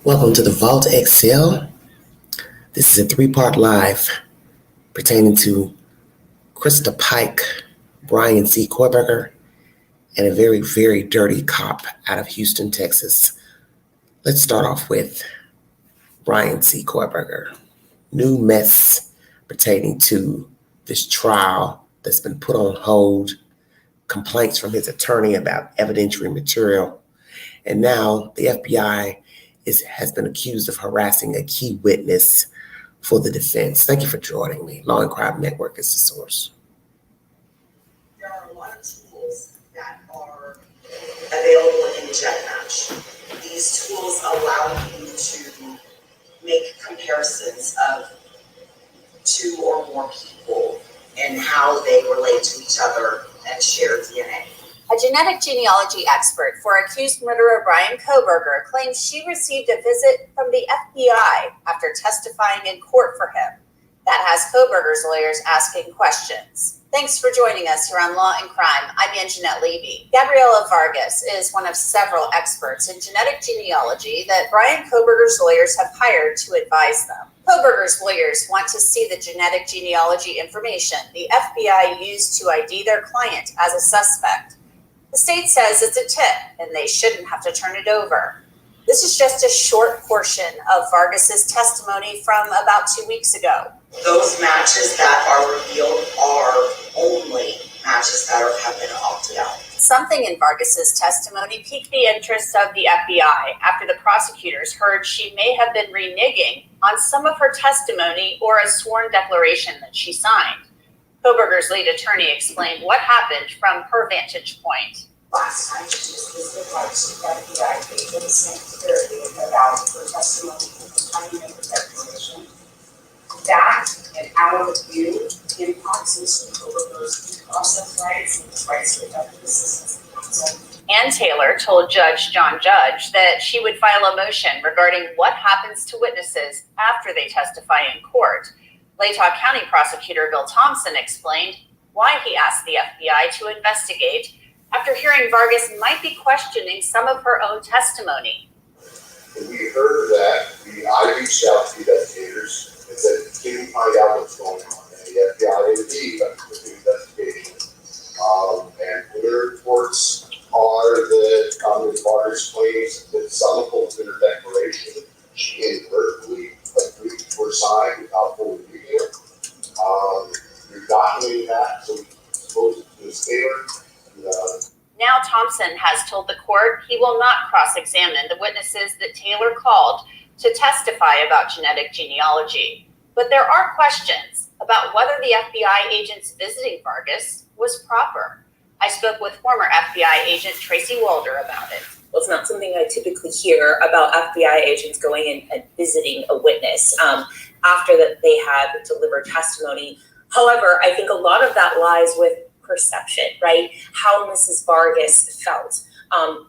Welcome to the Vault XL. This is a three-part live pertaining to Christa Pike, Brian C. Kohlberger, and a very, very dirty cop out of Houston, Texas. Let's start off with Brian C. Kohlberger. New mess pertaining to this trial that's been put on hold, complaints from his attorney about evidentiary material, and now the FBI has been accused of harassing a key witness for the defense. Thank you for joining me. Law and Crime Network is the source. There are a lot of tools that are available in JetMatch. These tools allow you to make comparisons of two or more people and how they relate to each other and share DNA. A genetic genealogy expert for accused murderer Brian Kohlberger claims she received a visit from the FBI after testifying in court for him. That has Kohlberger's lawyers asking questions. Thanks for joining us here on Law and Crime. I'm Anjanette Levy. Gabriela Vargas is one of several experts in genetic genealogy that Brian Kohlberger's lawyers have hired to advise them. Kohlberger's lawyers want to see the genetic genealogy information the FBI used to ID their client as a suspect. The state says it's a tip and they shouldn't have to turn it over. This is just a short portion of Vargas's testimony from about 2 weeks ago. Those matches that are revealed are only matches that have been opted out. Something in Vargas's testimony piqued the interest of the FBI after the prosecutors heard she may have been reneging on some of her testimony or a sworn declaration that she signed. Kohlberger's lead attorney explained what happened from her vantage point. Last time she was visited by chief FBI agents and about her testimony at the time of the declaration. That and our view impacts Mr. Kohlberger's due process rights and his rights to effective assistance of counsel. Ann Taylor told Judge John Judge that she would file a motion regarding what happens to witnesses after they testify in court. Latah County Prosecutor Bill Thompson explained why he asked the FBI to investigate after hearing Vargas might be questioning some of her own testimony. When we heard that, I reached out to the investigators and said, can you find out what's going on? And the FBI indeed undertook the investigation. And the reports are that Ms. Vargas claims that some of her declaration she inadvertently agreed to her side without fully reading it. You're documenting that, so we suppose it's Ms. Taylor. Now Thompson has told the court he will not cross-examine the witnesses that Taylor called to testify about genetic genealogy. But there are questions about whether the FBI agents visiting Vargas was proper. I spoke with former FBI agent Tracy Walder about it. Well, it's not something I typically hear about FBI agents going in and visiting a witness after that they have delivered testimony. However, I think a lot of that lies with perception, right? How Mrs. Vargas felt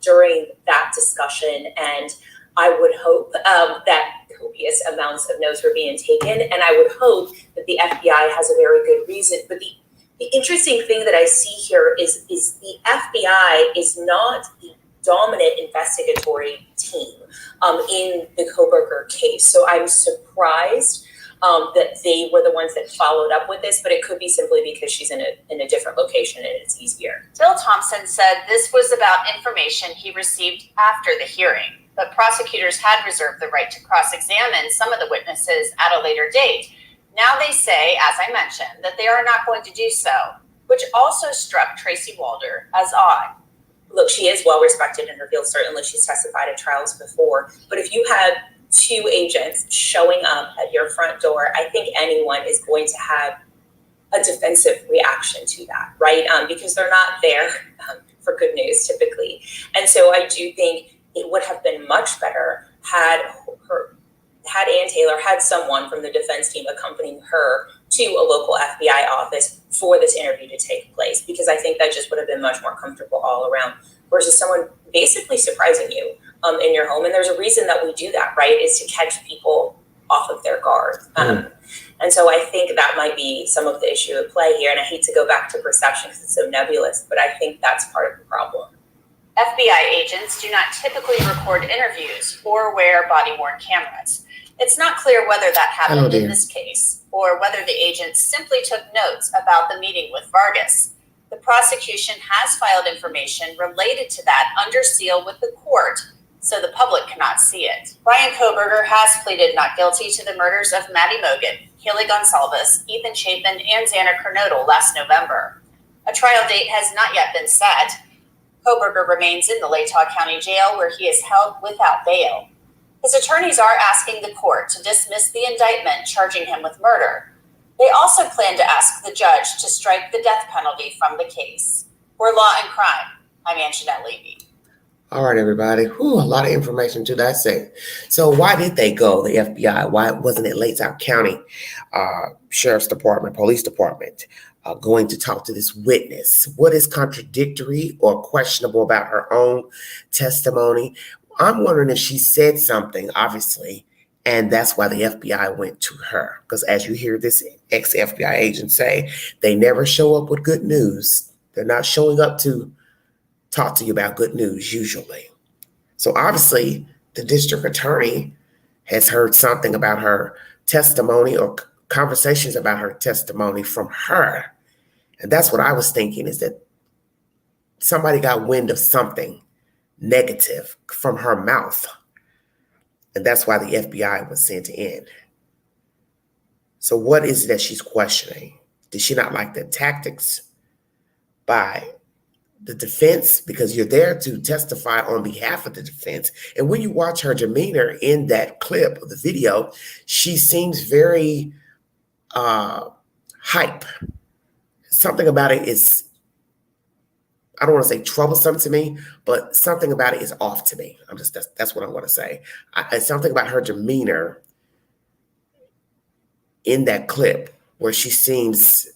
during that discussion. And I would hope that copious amounts of notes were being taken. And I would hope that the FBI has a very good reason. But the interesting thing that I see here is the FBI is not the dominant investigatory team in the Kohlberger case. So I'm surprised that they were the ones that followed up with this, but it could be simply because she's in a different location and it's easier. Bill Thompson said this was about information he received after the hearing, but prosecutors had reserved the right to cross-examine some of the witnesses at a later date. Now they say, as I mentioned, that they are not going to do so, which also struck Tracy Walder as odd. Look, she is well respected in her field. Certainly she's testified at trials before, but if you had two agents showing up at your front door, I think anyone is going to have a defensive reaction to that, right? Because they're not there for good news typically. And so I do think it would have been much better had Ann Taylor had someone from the defense team accompanying her to a local FBI office for this interview to take place, because I think that just would have been much more comfortable all around versus someone basically surprising you in your home. And there's a reason that we do that, right? Is to catch people off of their guard. And so I think that might be some of the issue at play here. And I hate to go back to perception because it's so nebulous, but I think that's part of the problem. FBI agents do not typically record interviews or wear body-worn cameras. It's not clear whether that happened in this case or whether the agents simply took notes about the meeting with Vargas. The prosecution has filed information related to that under seal with the court, so the public cannot see it. Brian Kohberger has pleaded not guilty to the murders of Maddie Mogan, Haley Gonsalves, Ethan Chapin, and Xana Kernodle last November. A trial date has not yet been set. Kohberger remains in the Latah County Jail, where he is held without bail. His attorneys are asking the court to dismiss the indictment charging him with murder. They also plan to ask the judge to strike the death penalty from the case. For Law and Crime, I'm Anjanette Levy. All right, everybody. Whew, a lot of information to dissect. So why did they go, the FBI? Why wasn't it Latah County Sheriff's Department, Police Department, going to talk to this witness? What is contradictory or questionable about her own testimony? I'm wondering if she said something, obviously, and that's why the FBI went to her. Because as you hear this ex-FBI agent say, they never show up with good news. They're not showing up to talk to you about good news, usually. So obviously, the district attorney has heard something about her testimony or conversations about her testimony from her. And that's what I was thinking, is that somebody got wind of something negative from her mouth. And that's why the FBI was sent in. So what is it that she's questioning? Did she not like the tactics by the defense? Because you're there to testify on behalf of the defense. And when you watch her demeanor in that clip of the video, she seems very hype. Something about it is, I don't want to say troublesome to me, but something about it is off to me. That's what I want to say. Something about her demeanor in that clip where she seems,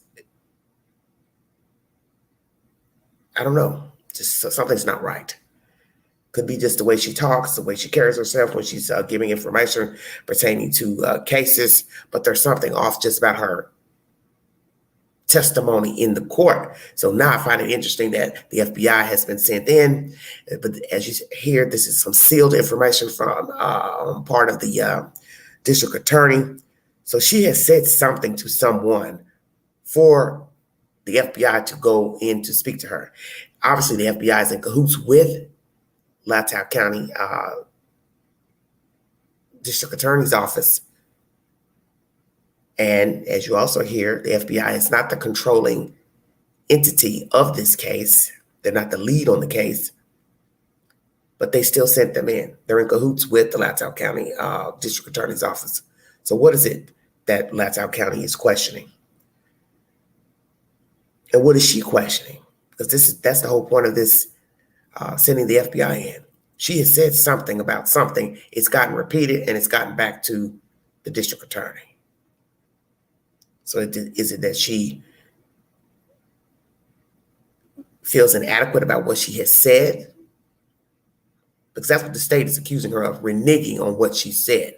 I don't know, just something's not right. Could be just the way she talks, the way she carries herself when she's giving information pertaining to cases, but there's something off just about her testimony in the court. So now I find it interesting that the FBI has been sent in, but as you hear, this is some sealed information from part of the district attorney. So she has said something to someone for the FBI to go in to speak to her. Obviously, the FBI is in cahoots with Latah County District Attorney's Office. And as you also hear, the FBI is not the controlling entity of this case. They're not the lead on the case, but they still sent them in. They're in cahoots with the Latah County District Attorney's Office. So what is it that Latah County is questioning? And what is she questioning? Because that's the whole point of this sending the FBI in. She has said something about something. It's gotten repeated and it's gotten back to the district attorney. So is it that she feels inadequate about what she has said? Because that's what the state is accusing her of, reneging on what she said.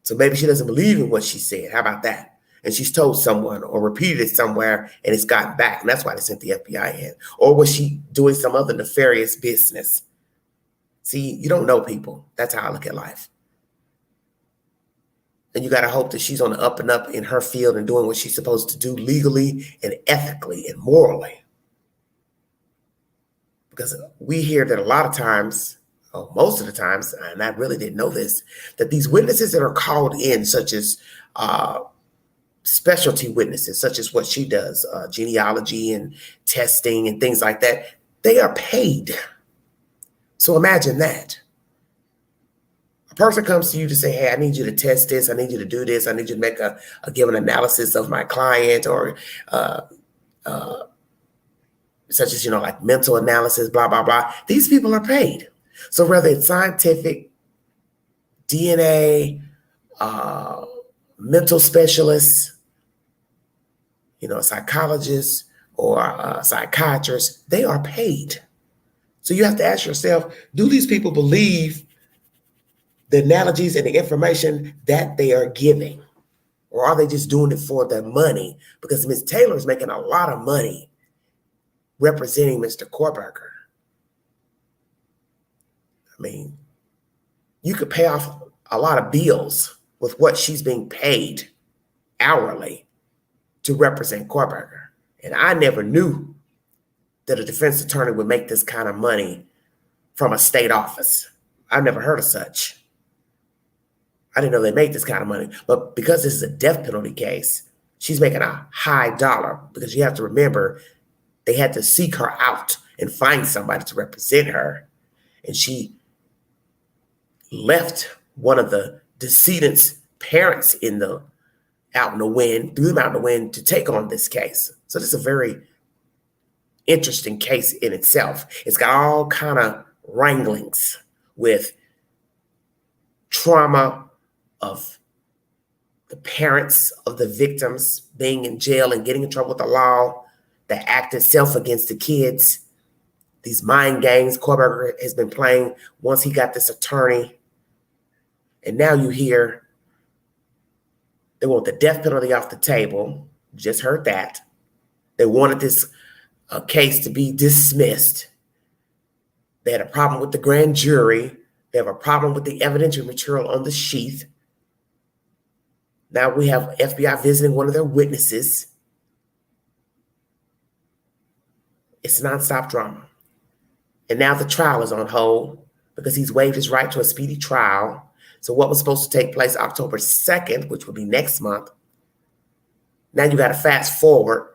So maybe she doesn't believe in what she said. How about that? And she's told someone or repeated it somewhere and it's gotten back. And that's why they sent the FBI in. Or was she doing some other nefarious business? See, you don't know people. That's how I look at life. And you got to hope that she's on the up and up in her field and doing what she's supposed to do legally and ethically and morally. Because we hear that a lot of times, most of the times, and I really didn't know this, that these witnesses that are called in, such as specialty witnesses, such as what she does, genealogy and testing and things like that, they are paid. So imagine that. A person comes to you to say, hey, I need you to test this. I need you to do this. I need you to make a give an analysis of my client, or such as, like mental analysis, blah, blah, blah. These people are paid. So whether it's scientific, DNA, mental specialists, psychologists or psychiatrists, they are paid. So you have to ask yourself, do these people believe the analogies and the information that they are giving? Or are they just doing it for their money? Because Ms. Taylor is making a lot of money representing Mr. Kohberger. I mean, you could pay off a lot of bills with what she's being paid hourly to represent Kohlberger. And I never knew that a defense attorney would make this kind of money from a state office. I've never heard of such. I didn't know they made this kind of money. But because this is a death penalty case, she's making a high dollar, because you have to remember they had to seek her out and find somebody to represent her. And she left one of the decedent's parents out in the wind, threw them out in the wind to take on this case. So this is a very interesting case in itself. It's got all kind of wranglings with trauma of the parents of the victims being in jail and getting in trouble with the law, the act itself against the kids, these mind games Kohlberger has been playing once he got this attorney. And now you hear they want the death penalty off the table. You just heard that. They wanted this case to be dismissed. They had a problem with the grand jury. They have a problem with the evidentiary material on the sheath. Now we have FBI visiting one of their witnesses. It's nonstop drama. And now the trial is on hold because he's waived his right to a speedy trial. So what was supposed to take place October 2nd, which would be next month, now you got to fast forward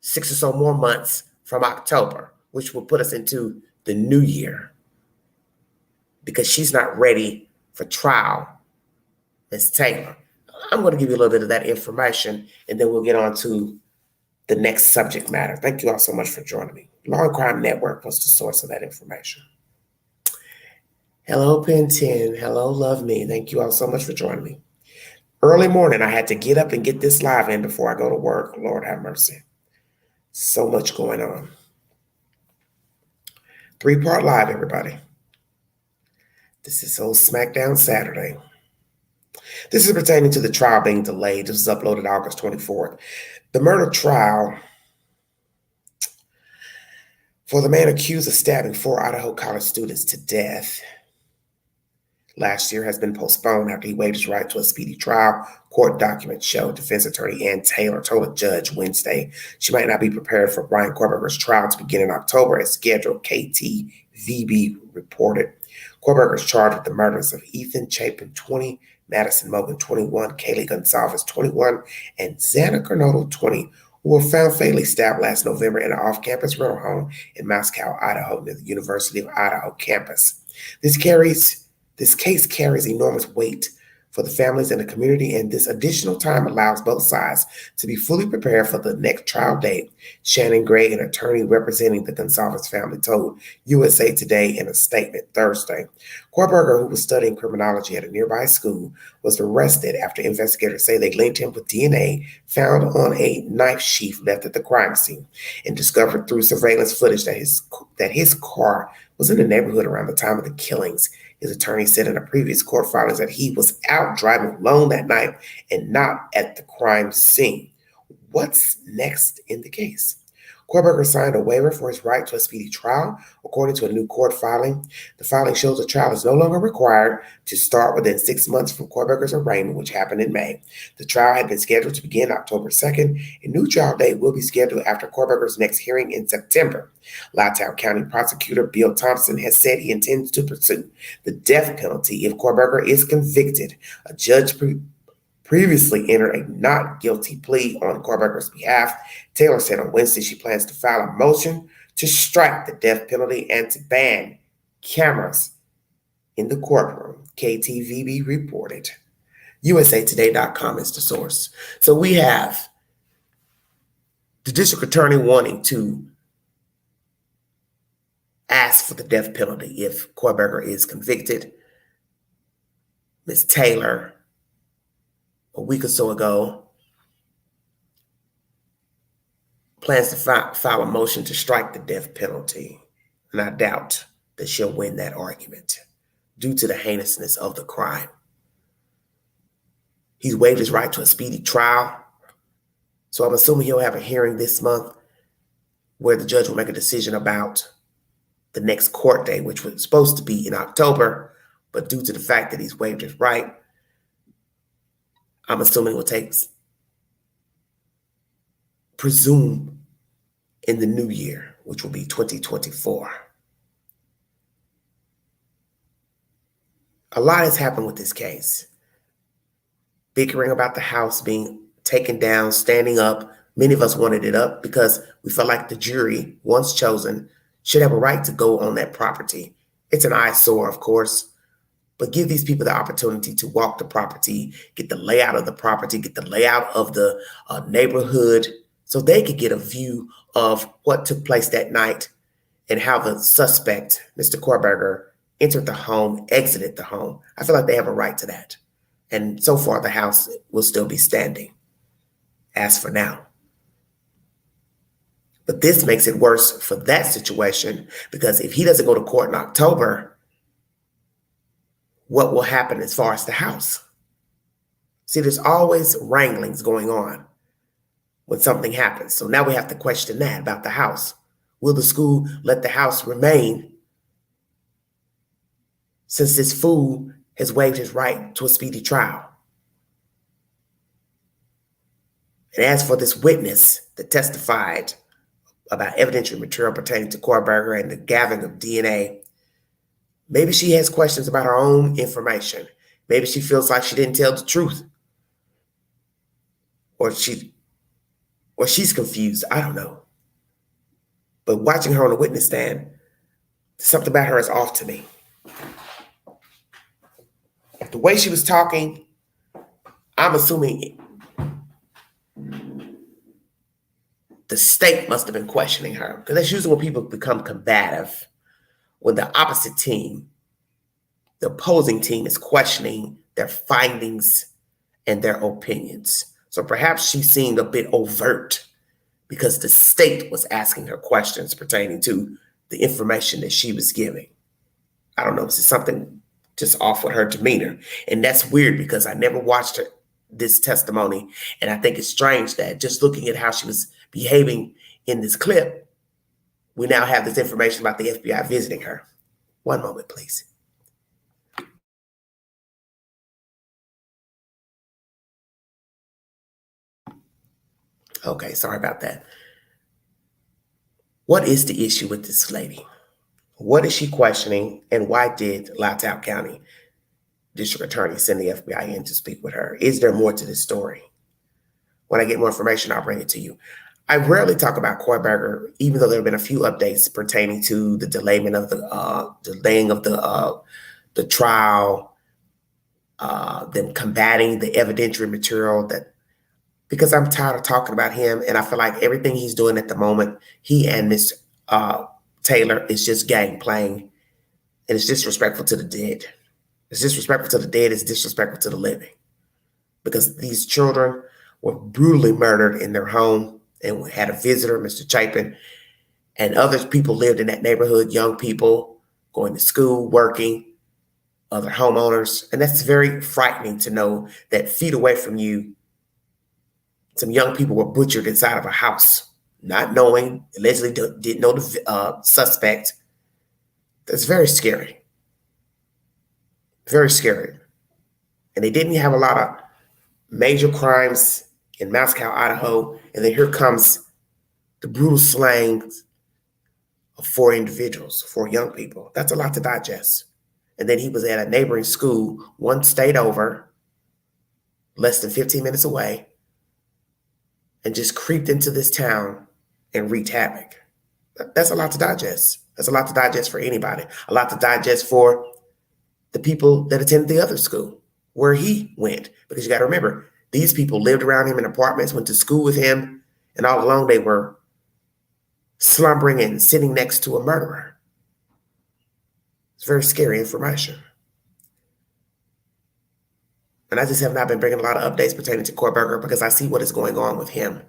6 or so more months from October, which will put us into the new year, because she's not ready for trial, Ms. Taylor. I'm going to give you a little bit of that information, and then we'll get on to the next subject matter. Thank you all so much for joining me. Law and Crime Network was the source of that information. Hello, Pen 10. Hello, Love Me. Thank you all so much for joining me. Early morning, I had to get up and get this live in before I go to work. Lord have mercy. So much going on. 3-part live, everybody. This is old SmackDown Saturday. This is pertaining to the trial being delayed. This was uploaded August 24th. The murder trial for the man accused of stabbing 4 Idaho college students to death last year has been postponed after he waived his right to a speedy trial. Court documents show defense attorney Ann Taylor told a judge Wednesday she might not be prepared for Brian Kohlberger's trial to begin in October as scheduled, KTVB reported. Kohlberger is charged with the murders of Ethan Chapin, 20, Madison Mogan, 21, Kaylee Gonzalez, 21, and Xana Kernodle, 20, who were found fatally stabbed last November in an off-campus rental home in Moscow, Idaho, near the University of Idaho campus. This case carries enormous weight for the families and the community, and this additional time allows both sides to be fully prepared for the next trial date. Shannon Gray, an attorney representing the Gonzalez family, told USA Today in a statement Thursday. Kohlberger, who was studying criminology at a nearby school, was arrested after investigators say they linked him with DNA found on a knife sheath left at the crime scene and discovered through surveillance footage that his car was in the neighborhood around the time of the killings. His attorney said in a previous court filing that he was out driving alone that night and not at the crime scene. What's next in the case? Kohlberger signed a waiver for his right to a speedy trial, according to a new court filing. The filing shows the trial is no longer required to start within 6 months from Kohlberger's arraignment, which happened in May. The trial had been scheduled to begin October 2nd. A new trial date will be scheduled after Kohlberger's next hearing in September. Latau County Prosecutor Bill Thompson has said he intends to pursue the death penalty if Kohlberger is convicted. A judge previously entered a not guilty plea on Kohlberger's behalf. Taylor said on Wednesday she plans to file a motion to strike the death penalty and to ban cameras in the courtroom, KTVB reported. USAtoday.com is the source. So we have the district attorney wanting to ask for the death penalty if Kohlberger is convicted. Ms. Taylor, a week or so ago, plans to file a motion to strike the death penalty. And I doubt that she'll win that argument due to the heinousness of the crime. He's waived his right to a speedy trial. So I'm assuming he'll have a hearing this month where the judge will make a decision about the next court date, which was supposed to be in October, but due to the fact that he's waived his right, I'm assuming it will take, presume, in the new year, which will be 2024. A lot has happened with this case. Bickering about the house being taken down, standing up. Many of us wanted it up because we felt like the jury, once chosen, should have a right to go on that property. It's an eyesore, of course, but give these people the opportunity to walk the property, get the layout of the property, get the layout of the neighborhood, so they could get a view of what took place that night and how the suspect, Mr. Kohlberger, entered the home, exited the home. I feel like they have a right to that. And so far, the house will still be standing, as for now. But this makes it worse for that situation, because if he doesn't go to court in October, what will happen as far as the house? See, there's always wranglings going on when something happens. So now we have to question that about the house. Will the school let the house remain since this fool has waived his right to a speedy trial? And as for this witness that testified about evidentiary material pertaining to Kohlberger and the gathering of DNA, maybe she has questions about her own information. Maybe she feels like she didn't tell the truth. Or she's confused. I don't know. But watching her on the witness stand, something about her is off to me. The way she was talking, I'm assuming the state must have been questioning her, because that's usually when people become combative, when the opposite team, the opposing team, is questioning their findings and their opinions. So perhaps she seemed a bit overt because the state was asking her questions pertaining to the information that she was giving. I don't know, this is something just off with her demeanor. And that's weird because I never watched this testimony. And I think it's strange that just looking at how she was behaving in this clip, we now have this information about the FBI visiting her. One moment, please. Okay, sorry about that. What is the issue with this lady? What is she questioning, and why did Latau County District Attorney send the FBI in to speak with her? Is there more to this story? When I get more information, I'll bring it to you. I rarely talk about Kohlberger, even though there have been a few updates pertaining to the delaying of the trial, them combating the evidentiary material, because I'm tired of talking about him, and I feel like everything he's doing at the moment, he and Miss Taylor, is just game playing, and it's disrespectful to the dead. It's disrespectful to the dead. It's disrespectful to the living, because these children were brutally murdered in their home, and we had a visitor, Mr. Chapin, and other people lived in that neighborhood, young people going to school, working, other homeowners. And that's very frightening to know that feet away from you, some young people were butchered inside of a house, not knowing, allegedly didn't know the suspect. That's very scary. Very scary. And they didn't have a lot of major crimes in Moscow, Idaho. And then here comes the brutal slaying of 4 individuals, 4 young people. That's a lot to digest. And then he was at a neighboring school, one state over, less than 15 minutes away, and just creeped into this town and wreaked havoc. That's a lot to digest. That's a lot to digest for anybody. A lot to digest for the people that attended the other school where he went. Because you got to remember, these people lived around him in apartments, went to school with him, and all along they were slumbering and sitting next to a murderer. It's very scary information. And I just have not been bringing a lot of updates pertaining to Kohlberger because I see what is going on with him.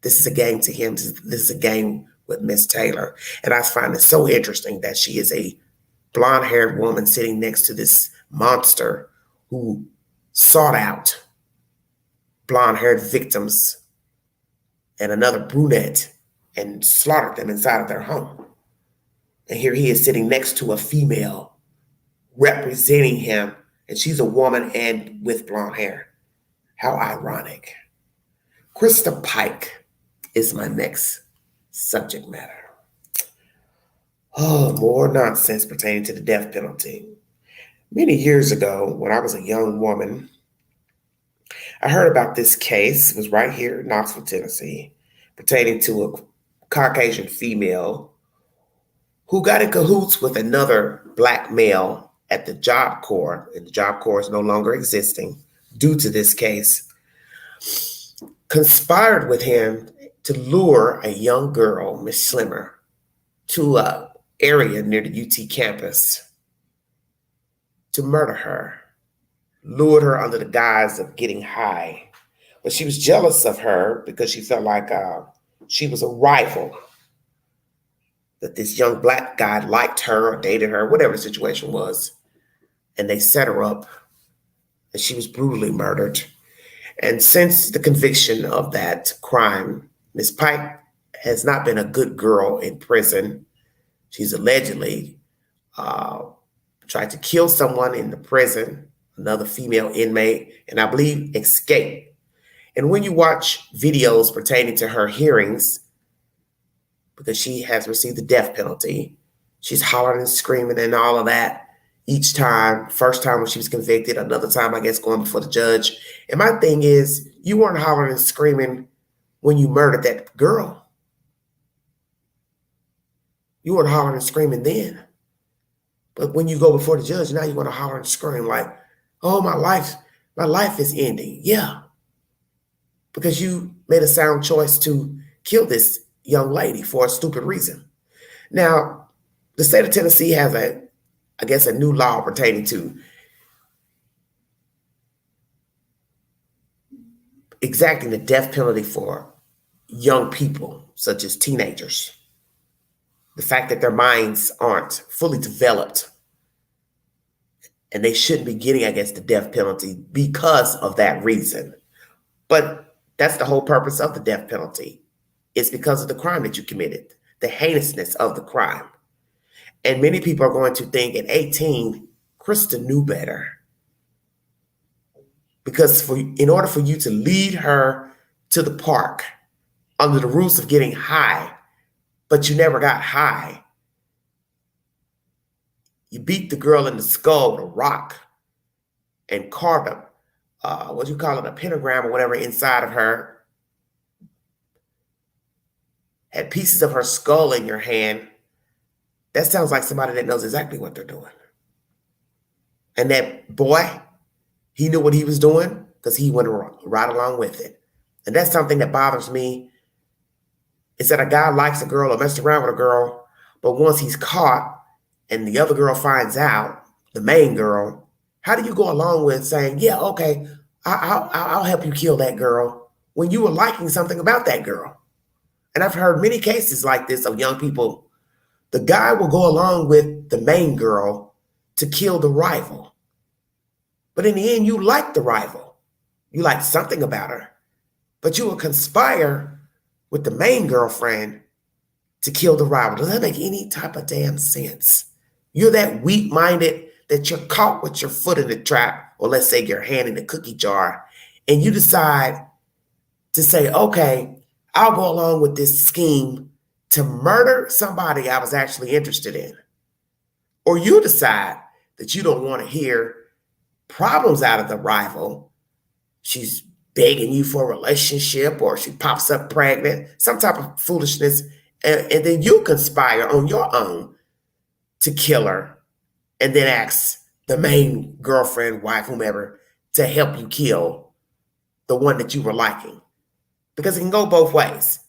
This is a game to him. This is a game with Miss Taylor. And I find it so interesting that she is a blonde-haired woman sitting next to this monster who sought out blonde-haired victims and another brunette and slaughtered them inside of their home. And here he is sitting next to a female representing him, and she's a woman and with blonde hair. How ironic. Christa Pike is my next subject matter. Oh, more nonsense pertaining to the death penalty. Many years ago, when I was a young woman, I heard about this case. It was right here in Knoxville, Tennessee, pertaining to a Caucasian female who got in cahoots with another black male at the Job Corps, and the Job Corps is no longer existing due to this case, conspired with him to lure a young girl, Miss Slimmer, to a area near the UT campus to murder her, lured her under the guise of getting high. But she was jealous of her because she felt like she was a rival, that this young black guy liked her or dated her, whatever the situation was. And they set her up, and she was brutally murdered. And since the conviction of that crime, Miss Pike has not been a good girl in prison. She's allegedly tried to kill someone in the prison, another female inmate, and I believe escaped. And when you watch videos pertaining to her hearings, because she has received the death penalty, she's hollering and screaming and all of that each time. First time when she was convicted, another time, I guess, going before the judge. And my thing is, you weren't hollering and screaming when you murdered that girl. You weren't hollering and screaming then. But when you go before the judge, now you want to holler and scream like, oh, my life is ending. Yeah. Because you made a sound choice to kill this young lady for a stupid reason. Now, the state of Tennessee has a new law pertaining to exacting the death penalty for young people, such as teenagers. The fact that their minds aren't fully developed, and they shouldn't be getting, I guess, the death penalty because of that reason. But that's the whole purpose of the death penalty. It's because of the crime that you committed, the heinousness of the crime. And many people are going to think at 18, Christa knew better. Because in order for you to lead her to the park under the rules of getting high, but you never got high, you beat the girl in the skull with a rock and carved a pentagram or whatever inside of her, had pieces of her skull in your hand. That sounds like somebody that knows exactly what they're doing. And that boy, he knew what he was doing because he went right along with it. And that's something that bothers me, is that a guy likes a girl or messed around with a girl, but once he's caught and the other girl finds out, the main girl, how do you go along with saying, yeah, okay, I'll help you kill that girl when you were liking something about that girl? And I've heard many cases like this of young people. The guy will go along with the main girl to kill the rival. But in the end, you like the rival. You like something about her. But you will conspire with the main girlfriend to kill the rival. Does that make any type of damn sense? You're that weak-minded that you're caught with your foot in the trap, or let's say your hand in the cookie jar, and you decide to say, okay, I'll go along with this scheme to murder somebody I was actually interested in. Or you decide that you don't want to hear problems out of the rival. She's begging you for a relationship, or she pops up pregnant, some type of foolishness, and then you conspire on your own to kill her, and then ask the main girlfriend, wife, whomever, to help you kill the one that you were liking. Because it can go both ways.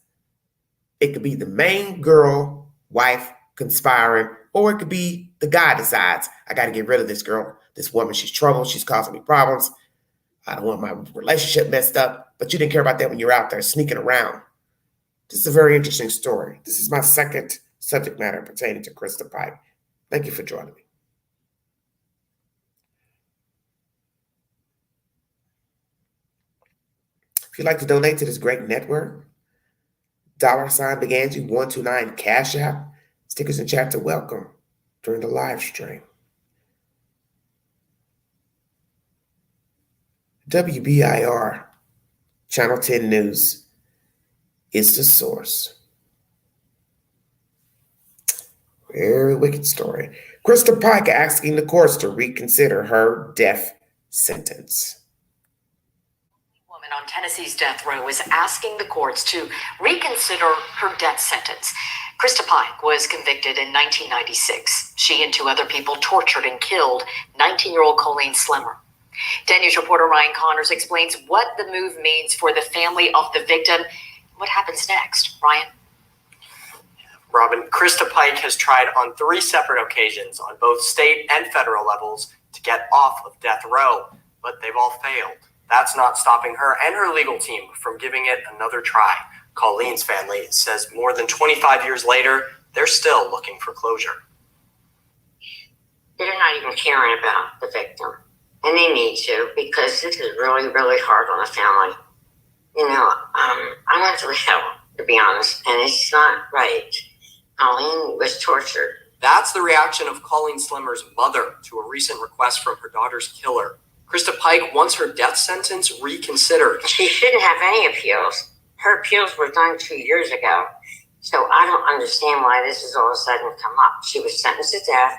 It could be the main girl, wife, conspiring, or it could be the guy decides, I got to get rid of this girl, this woman, she's trouble, she's causing me problems, I don't want my relationship messed up, but you didn't care about that when you're out there sneaking around. This is a very interesting story. This is my second subject matter pertaining to Christa Pike. Thank you for joining me. If you'd like to donate to this great network, $Beganji129 Cash App Stickers in chat to welcome during the live stream. WBIR, Channel 10 News is the source. Very wicked story. Christa Pike asking the courts to reconsider her death sentence. Woman on Tennessee's death row is asking the courts to reconsider her death sentence. Christa Pike was convicted in 1996. She and 2 other people tortured and killed 19-year-old Colleen Slimmer. 10 News reporter Ryan Connors explains what the move means for the family of the victim. What happens next? Ryan? Robin, Christa Pike has tried on 3 separate occasions on both state and federal levels to get off of death row, but they've all failed. That's not stopping her and her legal team from giving it another try. Colleen's family says more than 25 years later, they're still looking for closure. They're not even caring about the victim. And they need to, because this is really, really hard on the family. You know, I went through hell, to be honest, and it's not right. Colleen was tortured. That's the reaction of Colleen Slimmer's mother to a recent request from her daughter's killer. Christa Pike wants her death sentence reconsidered. She shouldn't have any appeals. Her appeals were done 2 years ago. So I don't understand why this has all of a sudden come up. She was sentenced to death.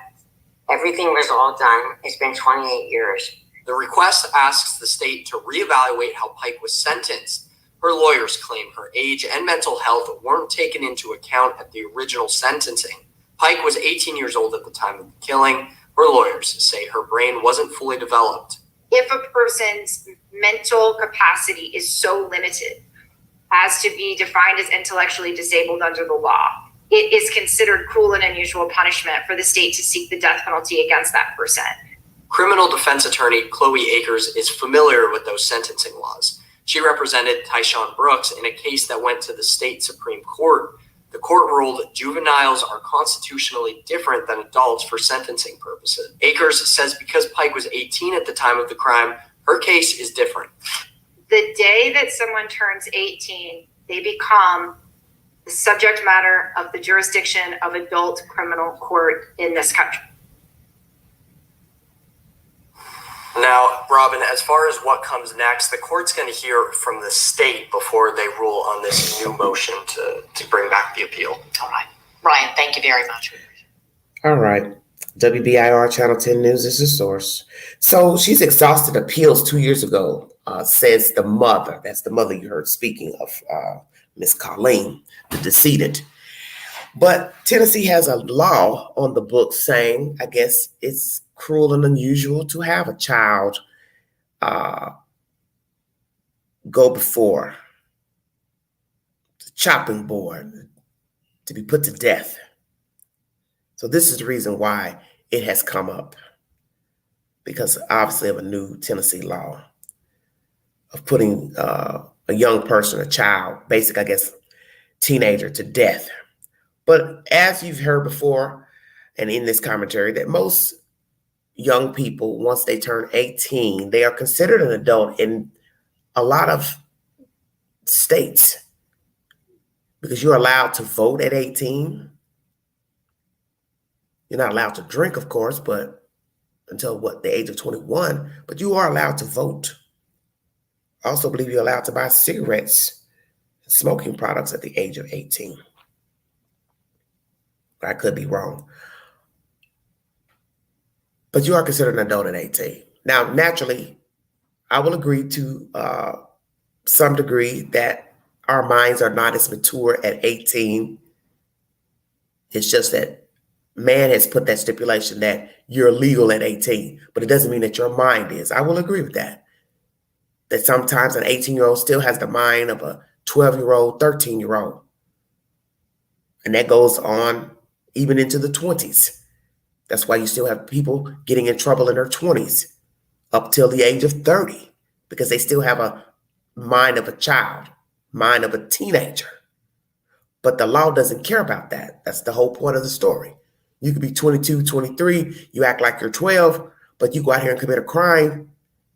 Everything was all done. It's been 28 years. The request asks the state to reevaluate how Pike was sentenced. Her lawyers claim her age and mental health weren't taken into account at the original sentencing. Pike was 18 years old at the time of the killing. Her lawyers say her brain wasn't fully developed. If a person's mental capacity is so limited as to be defined as intellectually disabled under the law, it is considered cruel and unusual punishment for the state to seek the death penalty against that person. Criminal defense attorney Chloe Akers is familiar with those sentencing laws. She represented Tyshawn Brooks in a case that went to the state Supreme Court. The court ruled juveniles are constitutionally different than adults for sentencing purposes. Akers says because Pike was 18 at the time of the crime, her case is different. The day that someone turns 18, they become the subject matter of the jurisdiction of adult criminal court in this country. Now, Robin, as far as what comes next, the court's going to hear from the state before they rule on this new motion to bring back the appeal. All right. Ryan, thank you very much. All right. WBIR Channel 10 News is the source. So she's exhausted appeals 2 years ago, says the mother. That's the mother you heard speaking of, Miss Colleen, the decedent. But Tennessee has a law on the books saying, I guess it's cruel and unusual to have a child go before the chopping board to be put to death. So this is the reason why it has come up, because obviously of a new Tennessee law of putting a young person, a child, basic, I guess, teenager to death. But as you've heard before, and in this commentary, that most young people, once they turn 18, they are considered an adult in a lot of states, because you're allowed to vote at 18. You're not allowed to drink, of course, but until the age of 21, but you are allowed to vote. I also believe you're allowed to buy cigarettes and smoking products at the age of 18. I could be wrong. But you are considered an adult at 18. Now, naturally, I will agree to some degree that our minds are not as mature at 18. It's just that man has put that stipulation that you're legal at 18, but it doesn't mean that your mind is. I will agree with that. That sometimes an 18-year-old still has the mind of a 12-year-old, 13-year-old. And that goes on even into the 20s. That's why you still have people getting in trouble in their 20s up till the age of 30, because they still have a mind of a child, mind of a teenager. But the law doesn't care about that. That's the whole point of the story. You could be 22, 23, you act like you're 12, but you go out here and commit a crime.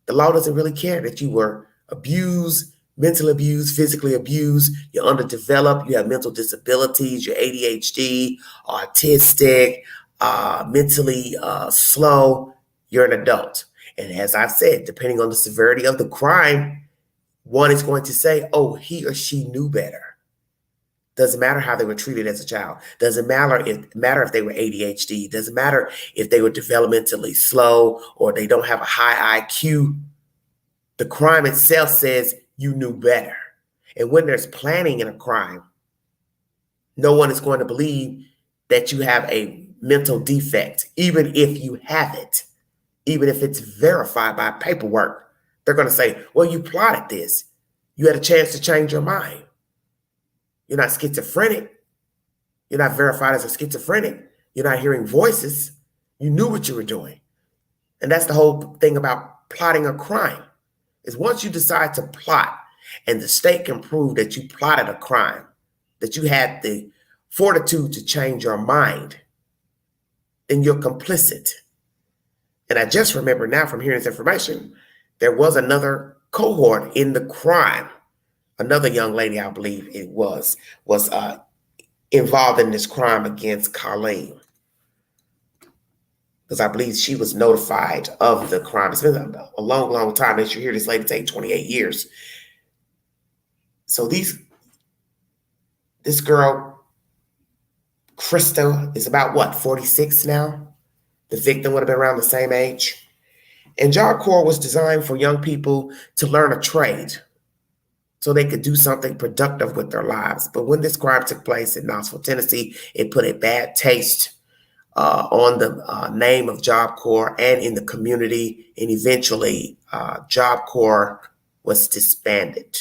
The law doesn't really care that you were abused, mentally abused, physically abused, you're underdeveloped, you have mental disabilities, you're ADHD, autistic, mentally slow, you're an adult. And as I've said, depending on the severity of the crime, one is going to say, oh, he or she knew better. Doesn't matter how they were treated as a child. Doesn't matter if they were ADHD. Doesn't matter if they were developmentally slow or they don't have a high IQ. The crime itself says you knew better. And when there's planning in a crime, no one is going to believe that you have a mental defect, even if you have it, even if it's verified by paperwork. They're going to say, well, you plotted this. You had a chance to change your mind. You're not schizophrenic. You're not verified as a schizophrenic. You're not hearing voices. You knew what you were doing. And that's the whole thing about plotting a crime, is once you decide to plot and the state can prove that you plotted a crime, that you had the fortitude to change your mind, then you're complicit. And I just remember now from hearing this information, there was another cohort in the crime. Another young lady, I believe it was involved in this crime against Colleen. Because I believe she was notified of the crime. It's been a long, long time. As you hear this lady say 28 years. So this girl, Christa, is about what, 46 now? The victim would have been around the same age. And Job Corps was designed for young people to learn a trade so they could do something productive with their lives. But when this crime took place in Knoxville, Tennessee, it put a bad taste on the name of Job Corps and in the community. And eventually, Job Corps was disbanded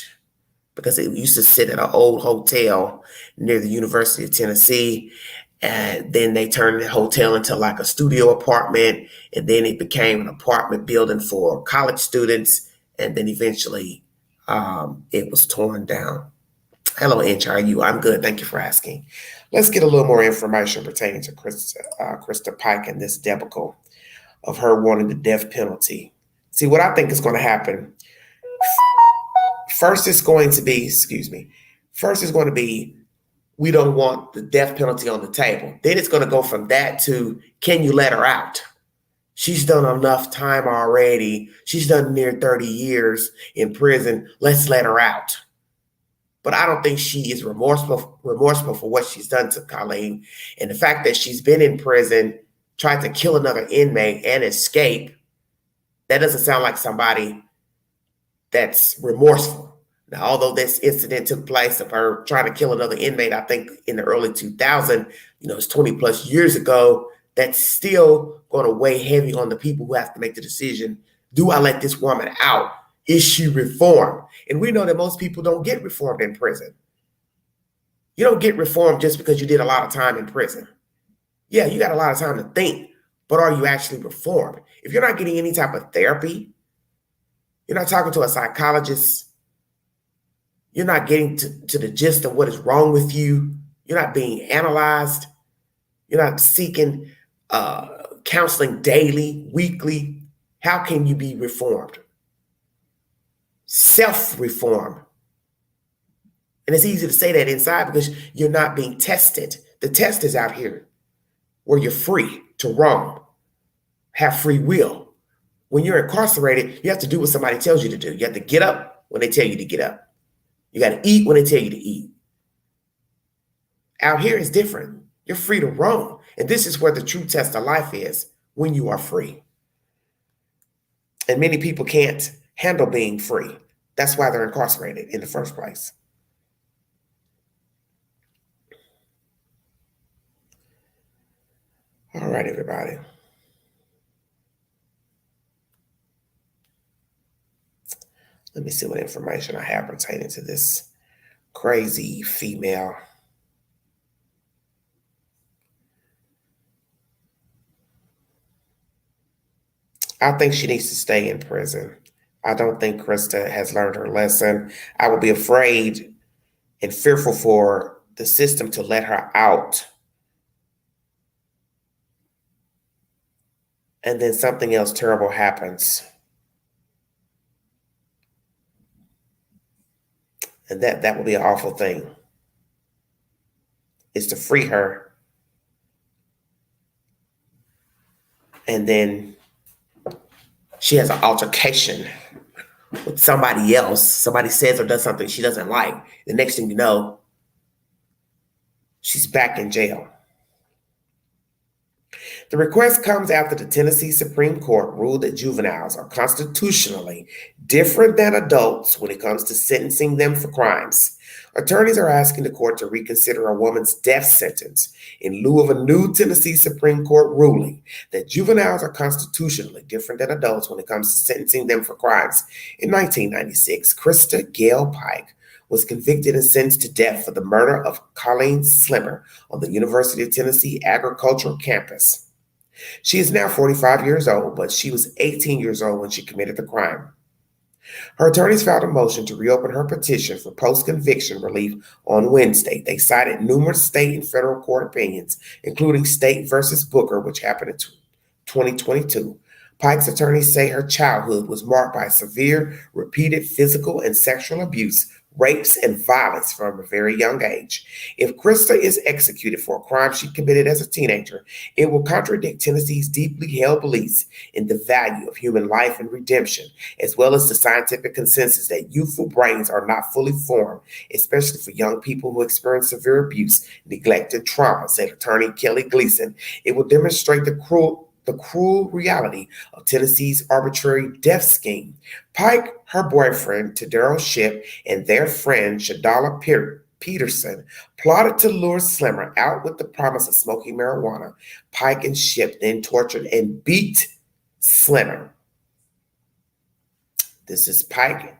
because it used to sit at an old hotel near the University of Tennessee. And then they turned the hotel into like a studio apartment. And then it became an apartment building for college students. And then eventually it was torn down. Hello, Inch. How are you? I'm good. Thank you for asking. Let's get a little more information pertaining to Christa Pike and this debacle of her wanting the death penalty. See, what I think is going to happen, first is going to be, we don't want the death penalty on the table. Then it's going to go from that to, can you let her out? She's done enough time already. She's done near 30 years in prison. Let's let her out. But I don't think she is remorseful for what she's done to Colleen. And the fact that she's been in prison, tried to kill another inmate and escape, that doesn't sound like somebody that's remorseful. Now, although this incident took place of her trying to kill another inmate, I think in the early 2000s, it's 20 plus years ago, that's still going to weigh heavy on the people who have to make the decision. Do I let this woman out? Is she reformed? And we know that most people don't get reformed in prison. You don't get reformed just because you did a lot of time in prison. Yeah, you got a lot of time to think, but are you actually reformed? If you're not getting any type of therapy, you're not talking to a psychologist, you're not getting to the gist of what is wrong with you, you're not being analyzed, you're not seeking counseling daily, weekly, how can you be reformed? Self-reform. And it's easy to say that inside because you're not being tested. The test is out here where you're free to roam, have free will. When you're incarcerated, you have to do what somebody tells you to do. You have to get up when they tell you to get up. You got to eat when they tell you to eat. Out here is different. You're free to roam. And this is where the true test of life is, when you are free. And many people can't handle being free. That's why they're incarcerated in the first place. All right, everybody. Let me see what information I have pertaining to this crazy female. I think she needs to stay in prison. I don't think Christa has learned her lesson. I would be afraid and fearful for the system to let her out. And then something else terrible happens. And that would be an awful thing, is to free her. And then she has an altercation with somebody else. Somebody says or does something she doesn't like. The next thing you know, she's back in jail. The request comes after the Tennessee Supreme Court ruled that juveniles are constitutionally different than adults when it comes to sentencing them for crimes. Attorneys are asking the court to reconsider a woman's death sentence in lieu of a new Tennessee Supreme Court ruling that juveniles are constitutionally different than adults when it comes to sentencing them for crimes. In 1996, Christa Gail Pike was convicted and sentenced to death for the murder of Colleen Slimmer on the University of Tennessee agricultural campus. She is now 45 years old, but she was 18 years old when she committed the crime. Her attorneys filed a motion to reopen her petition for post-conviction relief on Wednesday. They cited numerous state and federal court opinions, including State versus Booker, which happened in 2022. Pike's attorneys say her childhood was marked by severe, repeated physical and sexual abuse, rapes, and violence from a very young age. If Christa is executed for a crime she committed as a teenager, it will contradict Tennessee's deeply held beliefs in the value of human life and redemption, as well as the scientific consensus that youthful brains are not fully formed, especially for young people who experience severe abuse, neglect, and trauma, said attorney Kelly Gleason. It will demonstrate the cruel reality of Tennessee's arbitrary death scheme. Pike, her boyfriend, Tadero Shipp, and their friend, Shadala Peterson, plotted to lure Slimmer out with the promise of smoking marijuana. Pike and Shipp then tortured and beat Slimmer. This is Pike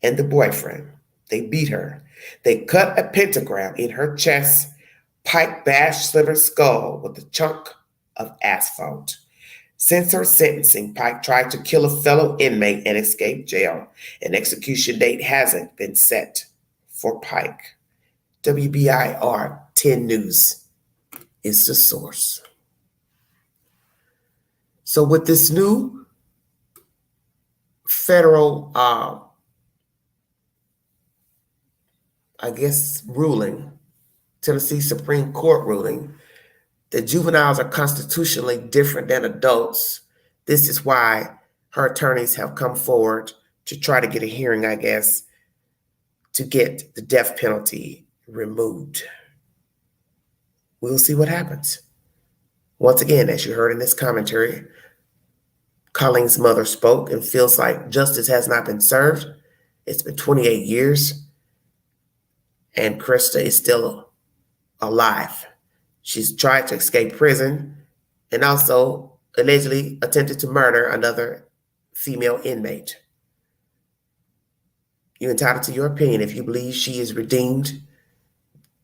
and the boyfriend. They beat her. They cut a pentagram in her chest. Pike bashed Slimmer's skull with a chunk of asphalt. Since her sentencing, Pike tried to kill a fellow inmate and escape jail. An execution date hasn't been set for Pike. WBIR 10 News is the source. So with this new federal, ruling, Tennessee Supreme Court ruling, that juveniles are constitutionally different than adults. This is why her attorneys have come forward to try to get a hearing, to get the death penalty removed. We'll see what happens. Once again, as you heard in this commentary, Colleen's mother spoke and feels like justice has not been served. It's been 28 years, and Christa is still alive. She's tried to escape prison and also allegedly attempted to murder another female inmate. You're entitled to your opinion if you believe she is redeemed,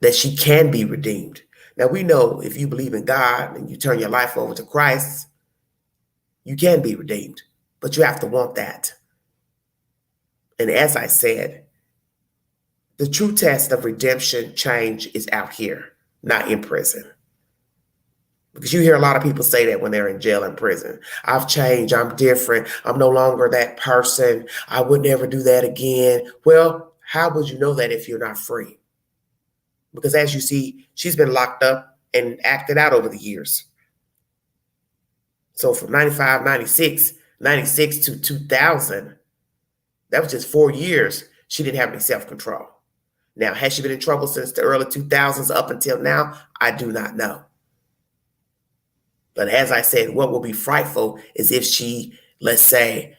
that she can be redeemed. Now, we know if you believe in God and you turn your life over to Christ, you can be redeemed, but you have to want that. And as I said, the true test of redemption change is out here, not in prison. Because you hear a lot of people say that when they're in jail and prison. I've changed. I'm different. I'm no longer that person. I would never do that again. Well, how would you know that if you're not free? Because as you see, she's been locked up and acted out over the years. So from 95, 96 to 2000, that was just 4 years. She didn't have any self-control. Now, has she been in trouble since the early 2000s up until now? I do not know. But as I said, what will be frightful is if she, let's say,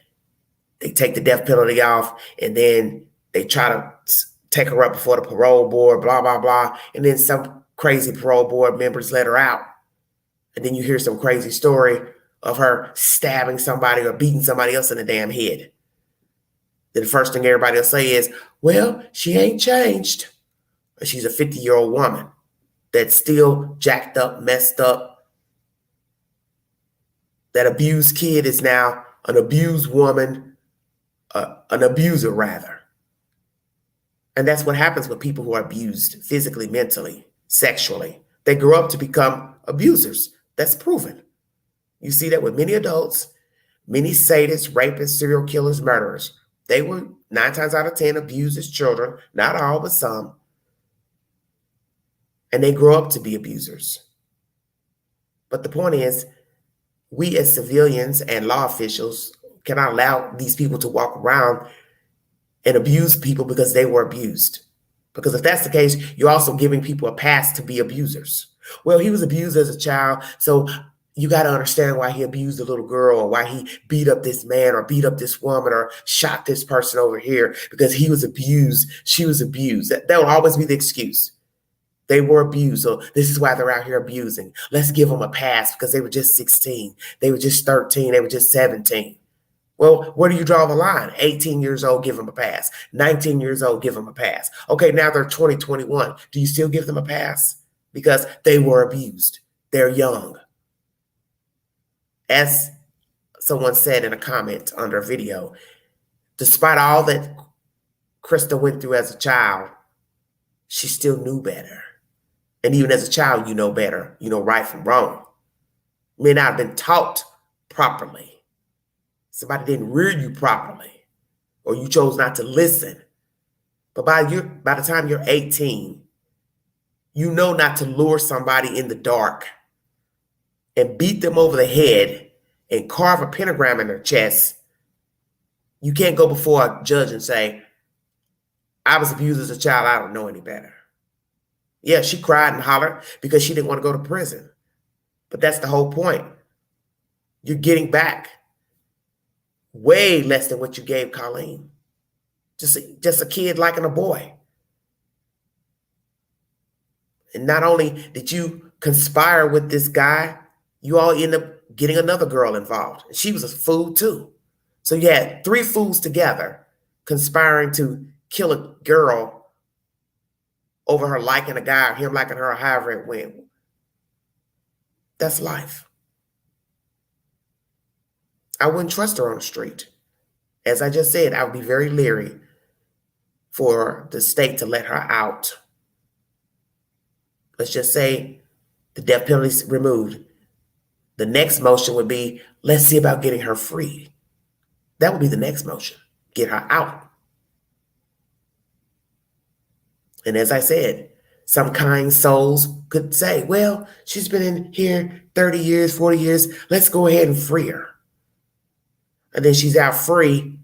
they take the death penalty off and then they try to take her up before the parole board, blah, blah, blah. And then some crazy parole board members let her out. And then you hear some crazy story of her stabbing somebody or beating somebody else in the damn head. Then the first thing everybody will say is, well, she ain't changed. She's a 50-year-old woman that's still jacked up, messed up. That abused kid is now an abused woman, an abuser rather. And that's what happens with people who are abused physically, mentally, sexually. They grow up to become abusers. That's proven. You see that with many adults, many sadists, rapists, serial killers, murderers. They were 9 times out of 10 abuses children, not all, but some. And they grow up to be abusers. But the point is, we as civilians and law officials cannot allow these people to walk around and abuse people because they were abused. Because if that's the case, you're also giving people a pass to be abusers. Well, he was abused as a child, so you got to understand why he abused a little girl, or why he beat up this man or beat up this woman or shot this person over here, because he was abused. She was abused. That will always be the excuse. They were abused, so this is why they're out here abusing. Let's give them a pass because they were just 16. They were just 13. They were just 17. Well, where do you draw the line? 18 years old, give them a pass. 19 years old, give them a pass. Okay, now they're 20, 21. Do you still give them a pass? Because they were abused. They're young. As someone said in a comment under a video, despite all that Christa went through as a child, she still knew better. And even as a child, you know better. You know right from wrong. You may not have been taught properly. Somebody didn't rear you properly, or you chose not to listen. But by the time you're 18, you know not to lure somebody in the dark and beat them over the head and carve a pentagram in their chest. You can't go before a judge and say, I was abused as a child, I don't know any better. Yeah, she cried and hollered because she didn't want to go to prison. But that's the whole point. You're getting back way less than what you gave Colleen. Just a kid liking a boy. And not only did you conspire with this guy, you all end up getting another girl involved. And she was a fool too. So you had 3 fools together conspiring to kill a girl over her liking a guy or him liking her, or however it went. That's life. I wouldn't trust her on the street. As I just said, I would be very leery for the state to let her out. Let's just say the death penalty is removed. The next motion would be, let's see about getting her free. That would be the next motion. Get her out. And as I said, some kind souls could say, well, she's been in here 30 years, 40 years. Let's go ahead and free her. And then she's out free. And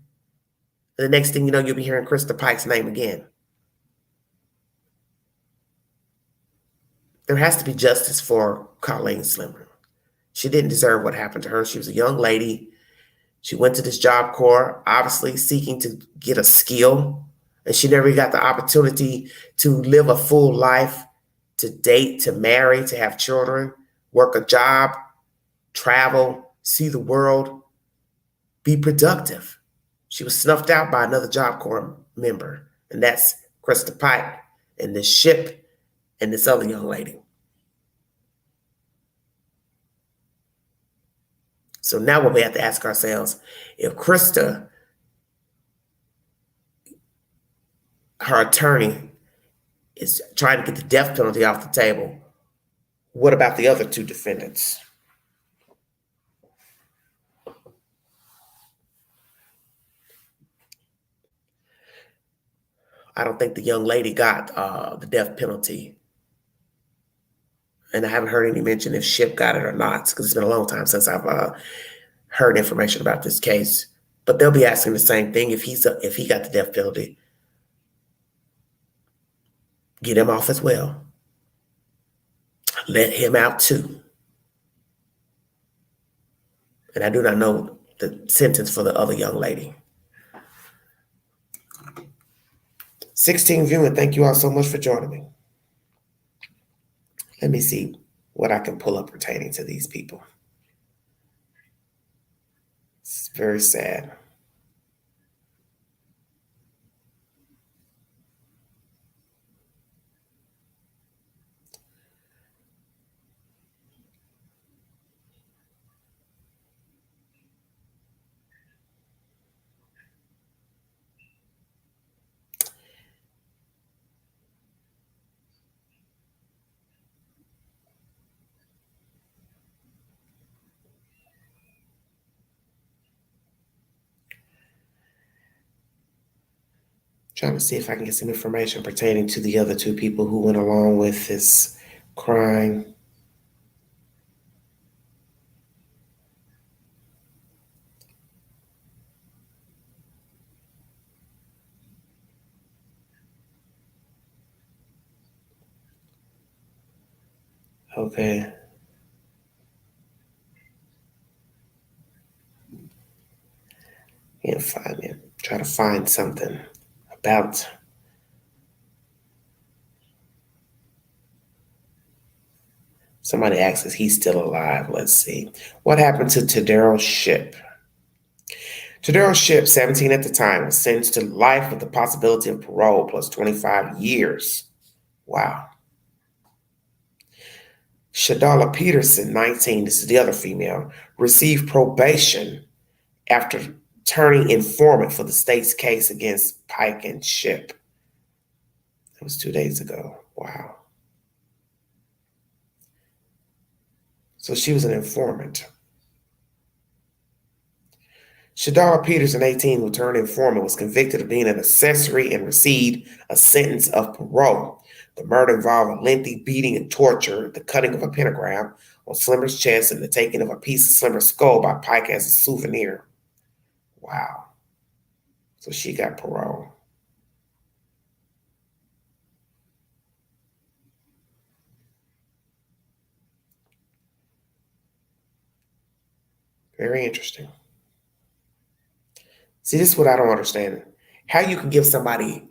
the next thing you know, you'll be hearing Christa Pike's name again. There has to be justice for Colleen Slimmer. She didn't deserve what happened to her. She was a young lady. She went to this Job Corps, obviously seeking to get a skill. And she never got the opportunity to live a full life, to date, to marry, to have children, work a job, travel, see the world, be productive. She was snuffed out by another Job Corps member, and that's Christa Pike and this ship and this other young lady. So now what we have to ask ourselves, if Christa, her attorney, is trying to get the death penalty off the table, what about the other 2 defendants? I don't think the young lady got the death penalty. And I haven't heard any mention if Ship got it or not, because it's been a long time since I've heard information about this case. But they'll be asking the same thing. If he got the death penalty, get him off as well. Let him out too. And I do not know the sentence for the other young lady. 16 viewing, thank you all so much for joining me. Let me see what I can pull up pertaining to these people. It's very sad. Trying to see if I can get some information pertaining to the other two people who went along with this crime. Okay. Can't find it. Try to find something about somebody asks, is he still alive? Let's see. What happened to Tadero Ship? Tadero Ship, 17 at the time, was sentenced to life with the possibility of parole plus 25 years. Wow. Shadala Peterson, 19, this is the other female, received probation after turning informant for the state's case against Pike and Ship. That was 2 days ago. Wow. So she was an informant. Shadala Peterson, 18, who turned informant, was convicted of being an accessory and received a sentence of parole. The murder involved a lengthy beating and torture, the cutting of a pentagram on Slimmer's chest, and the taking of a piece of Slimmer's skull by Pike as a souvenir. Wow. So she got parole. Very interesting. See, this is what I don't understand. How you can give somebody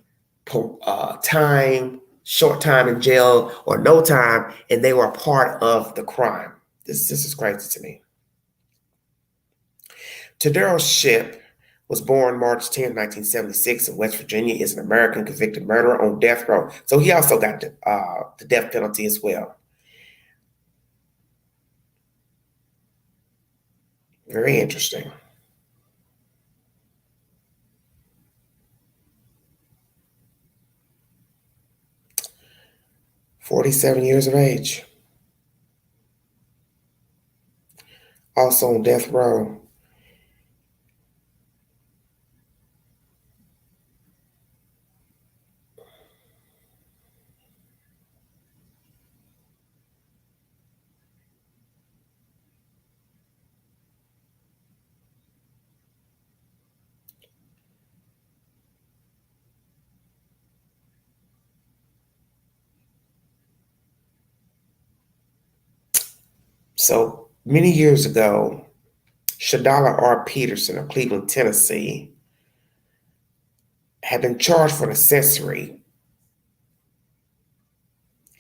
time, short time in jail, or no time, and they were a part of the crime. This is crazy to me. Tadero Ship was born March 10, 1976 in West Virginia, is an American convicted murderer on death row. So he also got the death penalty as well. Very interesting. "47 years of age. Also on death row. So many years ago, Shadala R. Peterson of Cleveland, Tennessee, had been charged for an accessory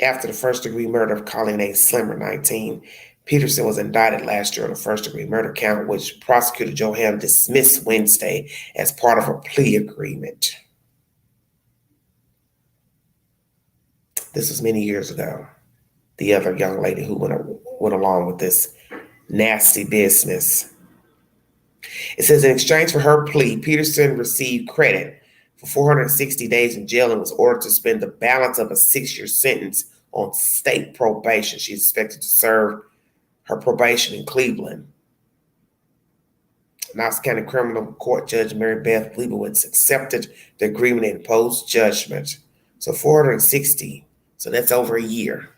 after the first-degree murder of Colleen A. Slimmer, 19. Peterson was indicted last year on a first-degree murder count, which prosecutor Joe Ham dismissed Wednesday as part of a plea agreement. This was many years ago. The other young lady who went along with this nasty business. It says, in exchange for her plea, Peterson received credit for 460 days in jail and was ordered to spend the balance of a 6-year sentence on state probation. She's expected to serve her probation in Cleveland. Knox County Criminal Court Judge Mary Beth Leibowitz accepted the agreement and imposed judgment. So 460. So that's over a year.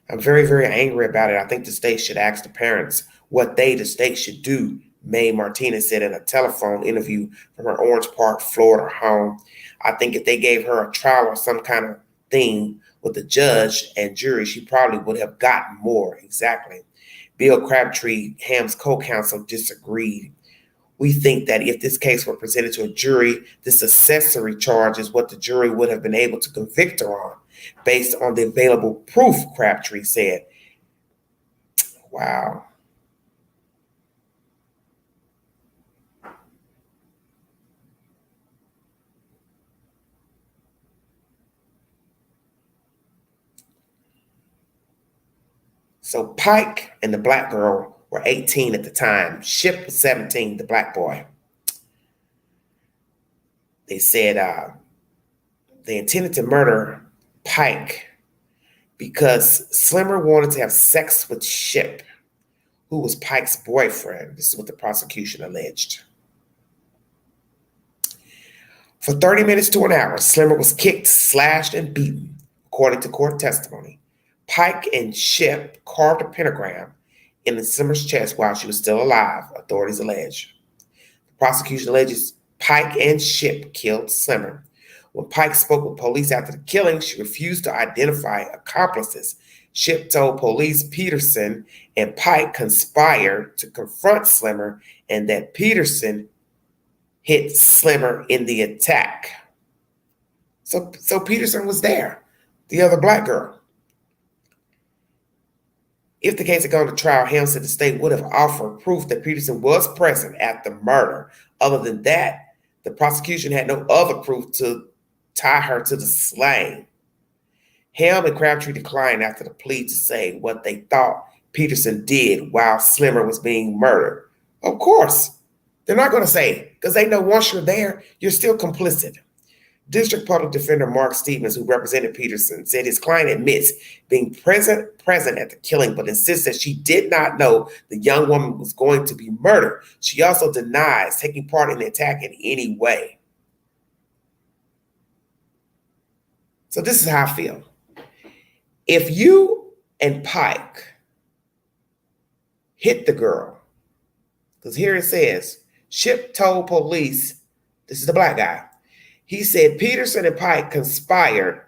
I'm very, very angry about it. I think the state should ask the parents what the state should do, Mae Martinez said in a telephone interview from her Orange Park, Florida home. I think if they gave her a trial or some kind of thing with the judge and jury, she probably would have gotten more. Exactly. Bill Crabtree, Ham's co-counsel, disagreed. We think that if this case were presented to a jury, this accessory charge is what the jury would have been able to convict her on, based on the available proof, Crabtree said. Wow. So Pike and the black girl were 18 at the time. Ship was 17, the black boy. They said they intended to murder Pike because Slimmer wanted to have sex with Ship, who was Pike's boyfriend. This is what the prosecution alleged. For 30 minutes to an hour, Slimmer was kicked, slashed, and beaten, according to court testimony. Pike and Ship carved a pentagram in Slimmer's chest while she was still alive, authorities allege. The prosecution alleges Pike and Ship killed Slimmer. When Pike spoke with police after the killing, she refused to identify accomplices. Ship told police Peterson and Pike conspired to confront Slimmer and that Peterson hit Slimmer in the attack. So Peterson was there, the other black girl. If the case had gone to trial, Helms said the state would have offered proof that Peterson was present at the murder. Other than that, the prosecution had no other proof to tie her to the slaying. Helm and Crabtree declined after the plea to say what they thought Peterson did while Slimmer was being murdered. Of course, they're not going to say, because they know once you're there, you're still complicit. District Public Defender Mark Stevens, who represented Peterson, said his client admits being present at the killing, but insists that she did not know the young woman was going to be murdered. She also denies taking part in the attack in any way. So this is how I feel. If you and Pike hit the girl, because here it says, Ship told police, this is the black guy, he said Peterson and Pike conspired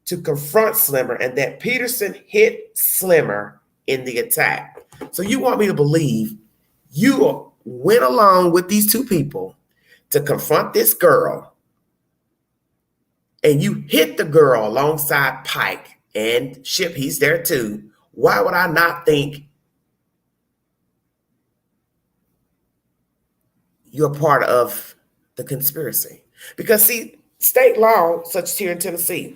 to confront Slimmer and that Peterson hit Slimmer in the attack. So you want me to believe you went along with these two people to confront this girl and you hit the girl alongside Pike and Ship, he's there too. Why would I not think you're part of the conspiracy? Because see, state law, such as here in Tennessee,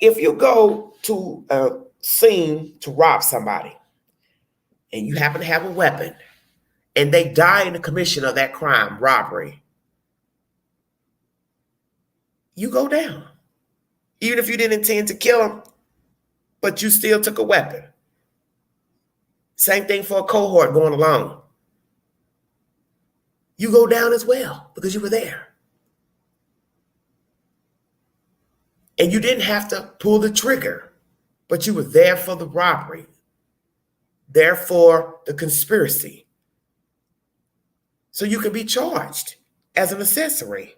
if you go to a scene to rob somebody and you happen to have a weapon and they die in the commission of that crime, robbery, you go down. Even if you didn't intend to kill them, but you still took a weapon. Same thing for a cohort going along. You go down as well because you were there. And you didn't have to pull the trigger, but you were there for the robbery, there for the conspiracy. So you can be charged as an accessory.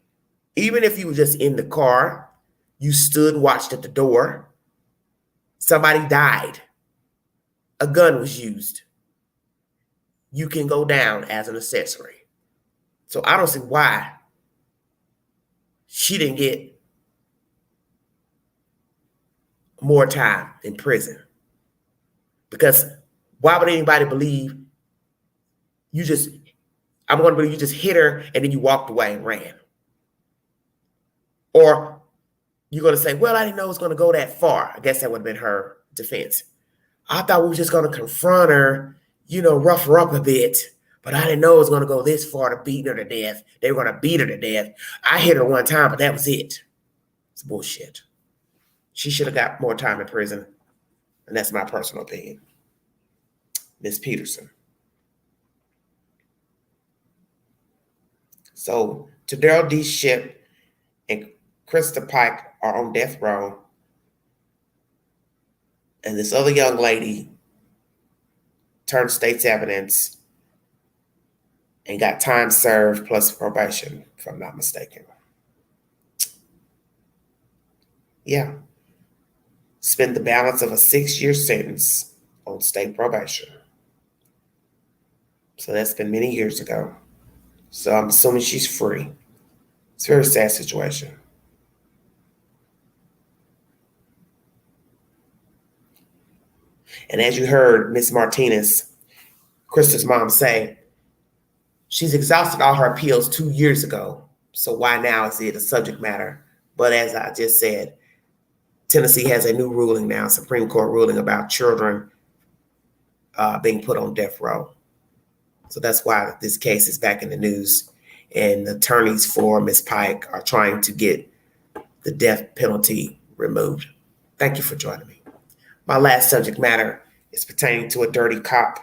Even if you were just in the car, you stood, watched at the door, somebody died, a gun was used, you can go down as an accessory. So I don't see why she didn't get more time in prison. Because why would anybody believe you just hit her and then you walked away and ran? Or you're going to say, well, I didn't know it was going to go that far. I guess that would have been her defense. I thought we were just going to confront her, rough her up a bit. But I didn't know it was going to go this far to beating her to death. They were going to beat her to death. I hit her one time, but that was it. It's bullshit. She should have got more time in prison. And that's my personal opinion. Miss Peterson. So, Tadero D. Ship and Christa Pike are on death row. And this other young lady turned state's evidence and got time served plus probation, if I'm not mistaken. Yeah. Spent the balance of a 6-year sentence on state probation. So that's been many years ago. So I'm assuming she's free. It's a very sad situation. And as you heard Ms. Martinez, Krista's mom, say, she's exhausted all her appeals 2 years ago. So why now is it a subject matter? But as I just said, Tennessee has a new ruling now, Supreme Court ruling about children being put on death row. So that's why this case is back in the news. And the attorneys for Ms. Pike are trying to get the death penalty removed. Thank you for joining me. My last subject matter is pertaining to a dirty cop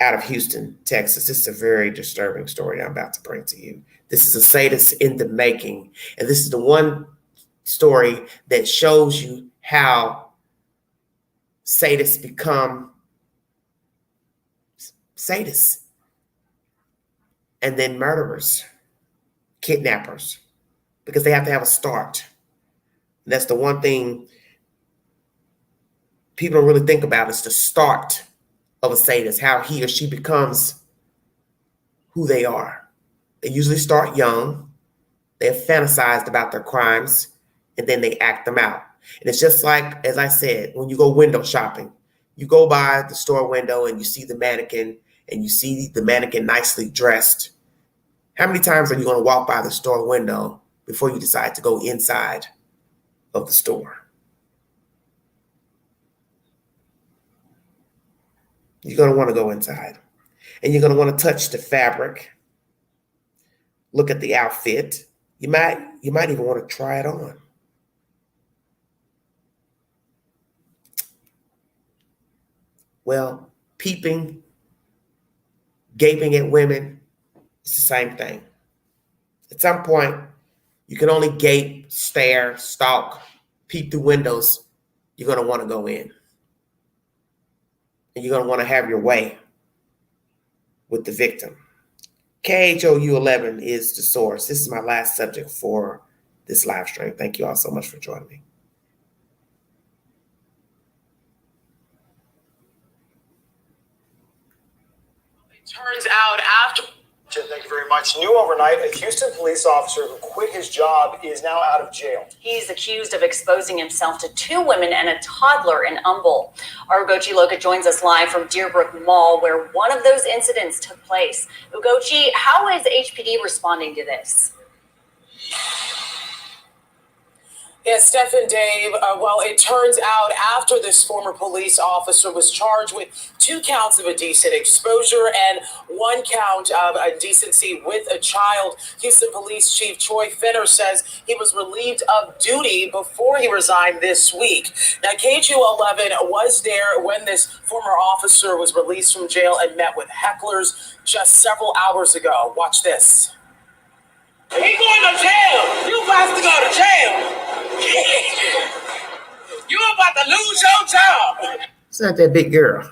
out of Houston, Texas. This is a very disturbing story I'm about to bring to you. This is a sadist in the making. And this is the one story that shows you how sadists become sadists. And then murderers, kidnappers, because they have to have a start. And that's the one thing people don't really think about, is the start of a sadist, how he or she becomes who they are. They usually start young. They're fantasized about their crimes, and then they act them out. And it's just like, as I said, when you go window shopping, you go by the store window and you see the mannequin, and you see the mannequin nicely dressed. How many times are you going to walk by the store window before you decide to go inside of the store? You're going to want to go inside, and you're going to want to touch the fabric, look at the outfit. You might even want to try it on. Well, peeping, gaping at women, it's the same thing. At some point, you can only gape, stare, stalk, peep through windows. You're going to want to go in. And you're going to want to have your way with the victim. KHOU 11 is the source. This is my last subject for this live stream. Thank you all so much for joining me. It turns out after... Thank you very much. New overnight, a Houston police officer who quit his job is now out of jail. He's accused of exposing himself to 2 women and a toddler in Humble. Our Ugochi Loka joins us live from Deerbrook Mall, where one of those incidents took place. Ugochi, how is HPD responding to this? Yes, Steph and Dave, well, it turns out after this former police officer was charged with 2 counts of indecent exposure and 1 count of indecency with a child, Houston Police Chief Troy Finner says he was relieved of duty before he resigned this week. Now, KHU 11 was there when this former officer was released from jail and met with hecklers just several hours ago. Watch this. He going to jail. You about to go to jail. You about to lose your job. It's not that big girl.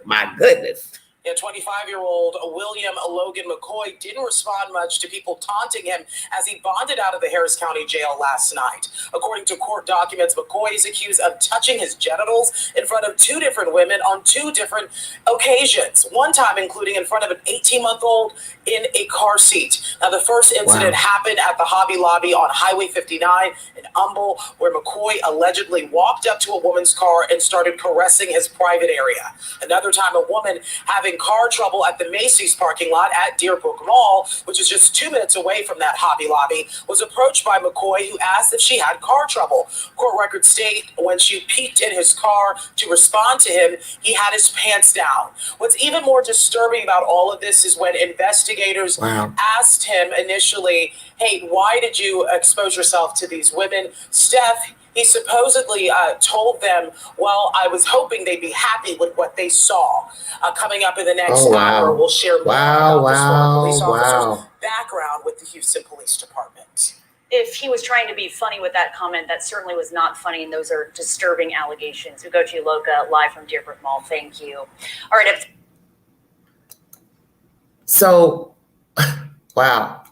My goodness. Yeah, 25-year-old William Logan McCoy didn't respond much to people taunting him as he bonded out of the Harris County jail last night. According to court documents, McCoy is accused of touching his genitals in front of 2 different women on 2 different occasions, one time including in front of an 18-month-old in a car seat. Now, the first incident happened at the Hobby Lobby on Highway 59 in Humble, where McCoy allegedly walked up to a woman's car and started caressing his private area. Another time, a woman having car trouble at the Macy's parking lot at Deerbrook Mall, which is just 2 minutes away from that Hobby Lobby, was approached by McCoy, who asked if she had car trouble. Court records state when she peeked in his car to respond to him, he had his pants down. What's even more disturbing about all of this is when investigators asked him initially, hey, why did you expose yourself to these women? Steph, he supposedly told them, well, I was hoping they'd be happy with what they saw. Coming up in the next hour, we'll share more about this former police officer's background with the Houston Police Department. If he was trying to be funny with that comment, that certainly was not funny, and those are disturbing allegations. Ugochi Loka, live from Deerbrook Mall. Thank you. All right. So, wow.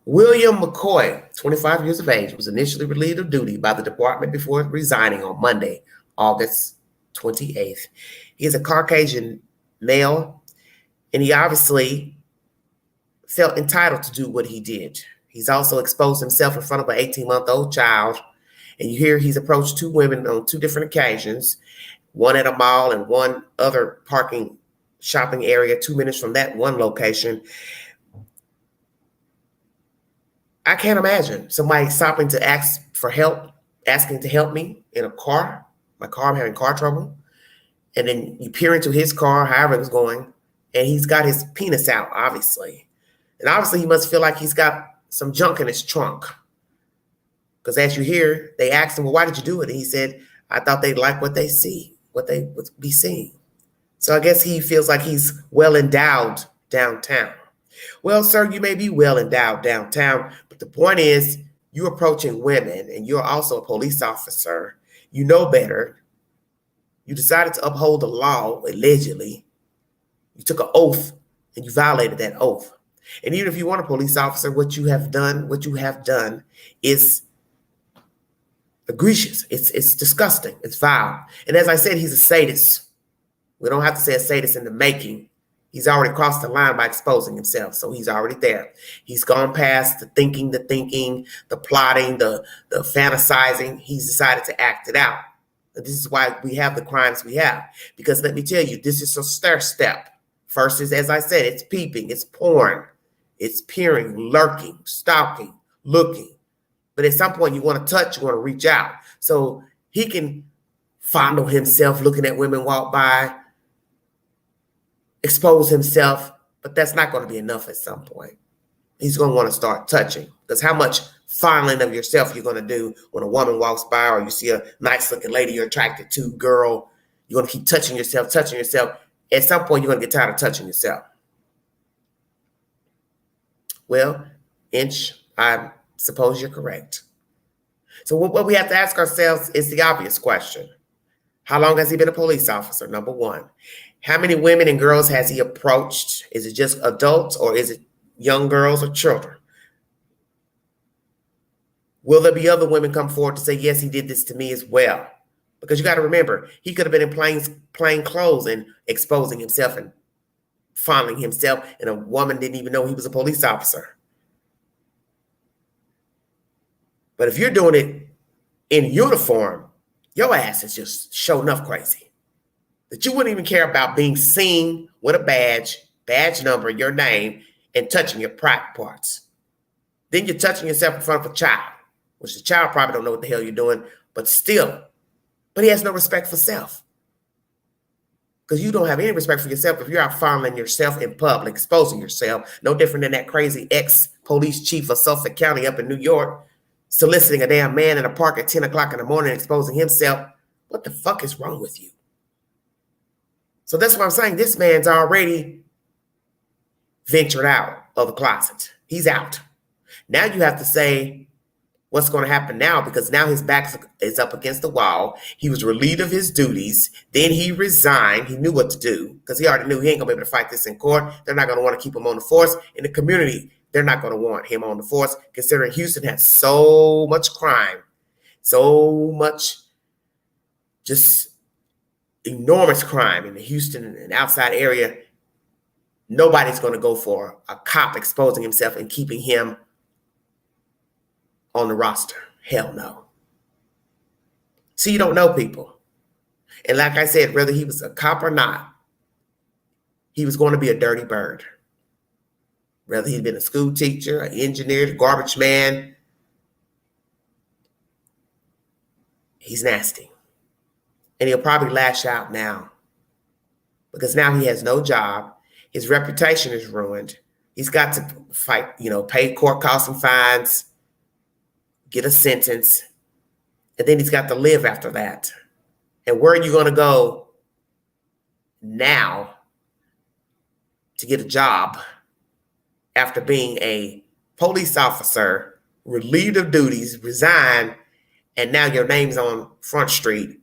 William McCoy, 25 years of age, was initially relieved of duty by the department before resigning on Monday, August 28th. He is a Caucasian male, and he obviously felt entitled to do what he did. He's also exposed himself in front of an 18-month-old child, and you hear he's approached 2 women on 2 different occasions, one at a mall and one other shopping area 2 minutes from that one location. I can't imagine somebody stopping to ask for help, asking to help me in a car. My car, I'm having car trouble. And then you peer into his car, however it was going, and he's got his penis out, obviously. And obviously he must feel like he's got some junk in his trunk. Because as you hear, they asked him, well, why did you do it? And he said, I thought they'd like what they see, what they would be seeing. So I guess he feels like he's well endowed downtown. Well, sir, you may be well endowed downtown, but the point is you're approaching women and you're also a police officer. You know better. You decided to uphold the law, allegedly. You took an oath and you violated that oath. And even if you weren't a police officer, what you have done is egregious. It's disgusting. It's vile. And as I said, he's a sadist. We don't have to say a sadist in the making. He's already crossed the line by exposing himself. So he's already there. He's gone past the thinking, the plotting, the fantasizing. He's decided to act it out. And this is why we have the crimes we have. Because let me tell you, this is a stair step. First is, as I said, it's peeping, it's porn, it's peering, lurking, stalking, looking. But at some point you want to touch, you want to reach out. So he can fondle himself looking at women walk by, expose himself, but that's not going to be enough at some point. He's going to want to start touching, because how much fondling of yourself you're going to do when a woman walks by, or you see a nice looking lady you're attracted to, girl, you're going to keep touching yourself. At some point, you're going to get tired of touching yourself. Well, Inch, I suppose you're correct. So what we have to ask ourselves is the obvious question. How long has he been a police officer? Number one. How many women and girls has he approached? Is it just adults, or is it young girls or children? Will there be other women come forward to say, yes, he did this to me as well? Because you got to remember, he could have been in plain clothes and exposing himself and fondling himself, and a woman didn't even know he was a police officer. But if you're doing it in uniform, your ass is just show enough crazy that you wouldn't even care about being seen with a badge number, your name, and touching your private parts. Then you're touching yourself in front of a child, which the child probably don't know what the hell you're doing, but still. But he has no respect for self. Because you don't have any respect for yourself if you're out fondling yourself in public, exposing yourself, no different than that crazy ex-police chief of Suffolk County up in New York, soliciting a damn man in a park at 10 o'clock in the morning, exposing himself. What the fuck is wrong with you? So that's what I'm saying. This man's already ventured out of the closet. He's out. Now you have to say what's going to happen now, because now his back is up against the wall. He was relieved of his duties. Then he resigned. He knew what to do, because he already knew he ain't going to be able to fight this in court. They're not going to want to keep him on the force. In the community, they're not going to want him on the force, considering Houston has so much crime, so much just enormous crime in the Houston and outside area. Nobody's going to go for a cop exposing himself and keeping him on the roster. Hell no. So you don't know people. And like I said, whether he was a cop or not, he was going to be a dirty bird. Whether he'd been a school teacher, an engineer, a garbage man, he's nasty. And he'll probably lash out now, because now he has no job. His reputation is ruined. He's got to fight, pay court costs and fines, get a sentence, and then he's got to live after that. And where are you going to go now to get a job after being a police officer, relieved of duties, resigned, and now your name's on Front Street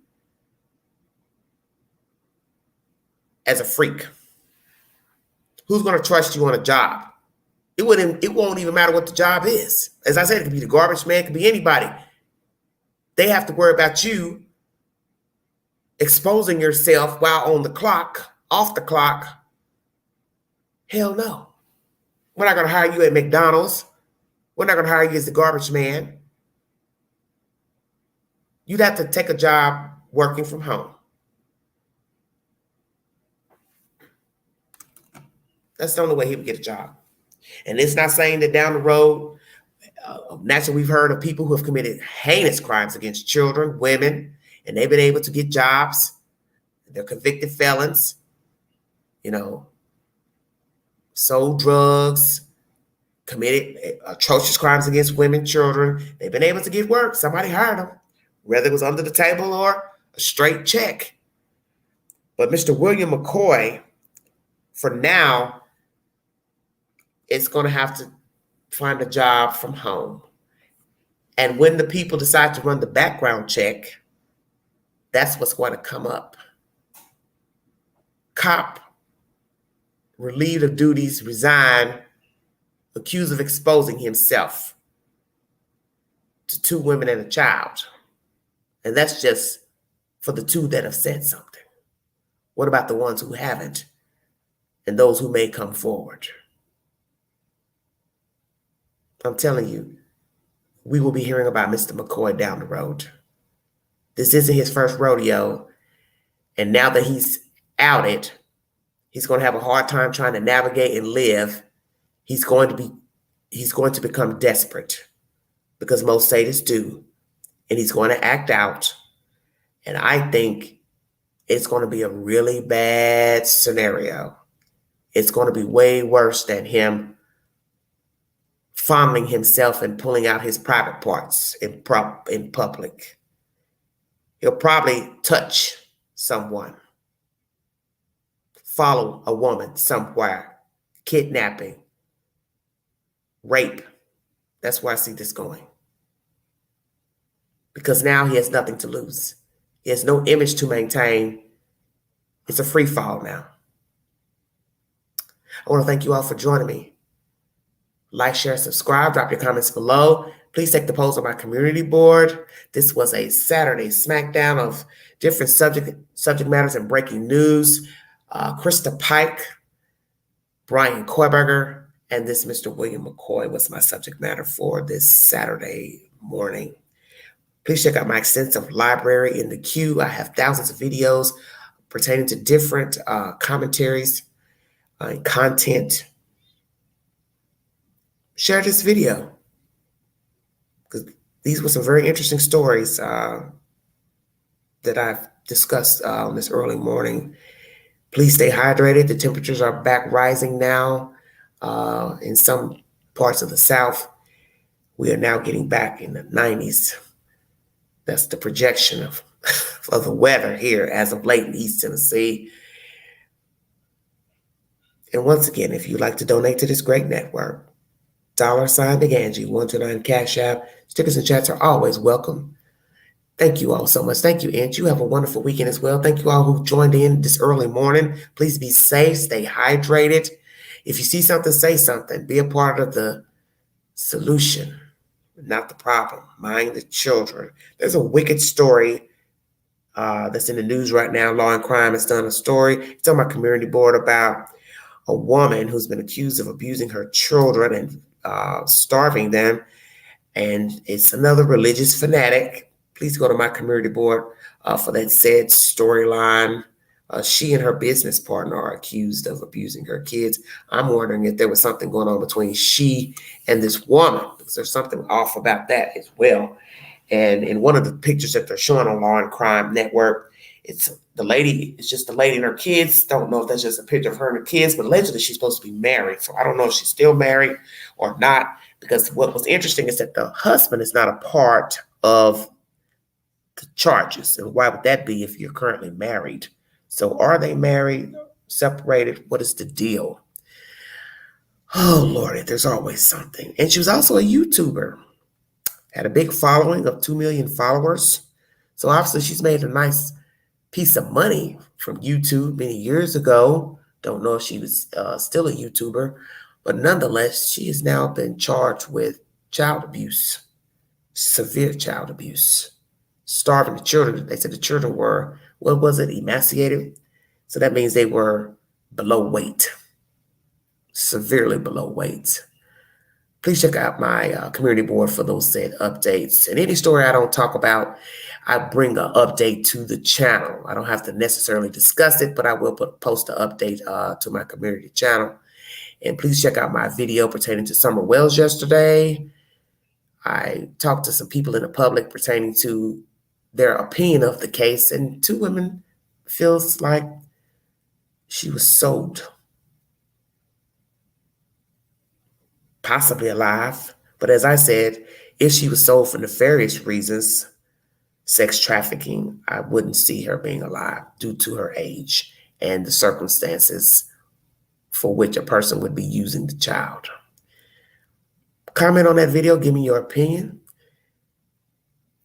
as a freak? Who's going to trust you on a job? It won't even matter what the job is. As I said, it could be the garbage man, it could be anybody. They have to worry about you exposing yourself while on the clock, off the clock. Hell no. We're not going to hire you at McDonald's. We're not going to hire you as the garbage man. You'd have to take a job working from home. That's the only way he would get a job. And it's not saying that down the road, naturally we've heard of people who have committed heinous crimes against children, women, and they've been able to get jobs. They're convicted felons, sold drugs, committed atrocious crimes against women, children. They've been able to get work. Somebody hired them, whether it was under the table or a straight check. But Mr. William McCoy, for now, is going to have to find a job from home. And when the people decide to run the background check, that's what's going to come up. Cop relieved of duties, resign, accused of exposing himself to 2 women and a child. And that's just for the 2 that have said something. What about the ones who haven't and those who may come forward? I'm telling you, we will be hearing about Mr. McCoy down the road. This isn't his first rodeo. And now that he's outed, he's going to have a hard time trying to navigate and live. He's going to become desperate, because most sadists do. And he's going to act out. And I think it's going to be a really bad scenario. It's going to be way worse than him fondling himself and pulling out his private parts in public. He'll probably touch someone, follow a woman somewhere, kidnapping, rape. That's where I see this going. Because now he has nothing to lose. He has no image to maintain. It's a free fall now. I want to thank you all for joining me. Like, share, subscribe, drop your comments below. Please take the polls on my community board. This was a Saturday smackdown of different subject matters and breaking news. Christa Pike, Brian Koberger, and this Mr. William McCoy was my subject matter for this Saturday morning. Please check out my extensive library in the queue. I have thousands of videos pertaining to different commentaries and content. Share this video, because these were some very interesting stories that I've discussed on this early morning. Please stay hydrated. The temperatures are back rising now in some parts of the South. We are now getting back in the 90s. That's the projection of the weather here as of late in East Tennessee. And once again, if you'd like to donate to this great network, $Big Angie 129 Cash App. Stickers and chats are always welcome. Thank you all so much. Thank you, Angie. You have a wonderful weekend as well. Thank you all who joined in this early morning. Please be safe. Stay hydrated. If you see something, say something. Be a part of the solution, not the problem. Mind the children. There's a wicked story that's in the news right now. Law and Crime has done a story. It's on my community board about a woman who's been accused of abusing her children and starving them. And it's another religious fanatic. Please go to my community board for that said storyline. She and her business partner are accused of abusing her kids. I'm wondering if there was something going on between she and this woman, because there's something off about that as well. And in one of the pictures that they're showing on Law and Crime Network, it's just the lady and her kids. Don't know if that's just a picture of her and her kids, but allegedly she's supposed to be married. So I don't know if she's still married or not, because what was interesting is that the husband is not a part of the charges. And why would that be if you're currently married? So are they married, separated? What is the deal? Oh, Lordy, there's always something. And she was also a YouTuber. Had a big following of 2 million followers. So obviously she's made a nice piece of money from YouTube many years ago. Don't know if she was still a YouTuber, but nonetheless, she has now been charged with child abuse, severe child abuse, starving the children. They said the children were, what was it, emaciated? So that means they were below weight, severely below weight. Please check out my community board for those said updates. And any story I don't talk about, I bring an update to the channel. I don't have to necessarily discuss it, but I will post an update to my community channel. And please check out my video pertaining to Summer Wells yesterday. I talked to some people in the public pertaining to their opinion of the case, and 2 women feels like she was sold. Possibly alive. But as I said, if she was sold for nefarious reasons, sex trafficking, I wouldn't see her being alive due to her age and the circumstances for which a person would be using the child. Comment on that video. Give me your opinion.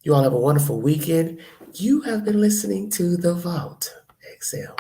You all have a wonderful weekend. You have been listening to The Vault. Exhale.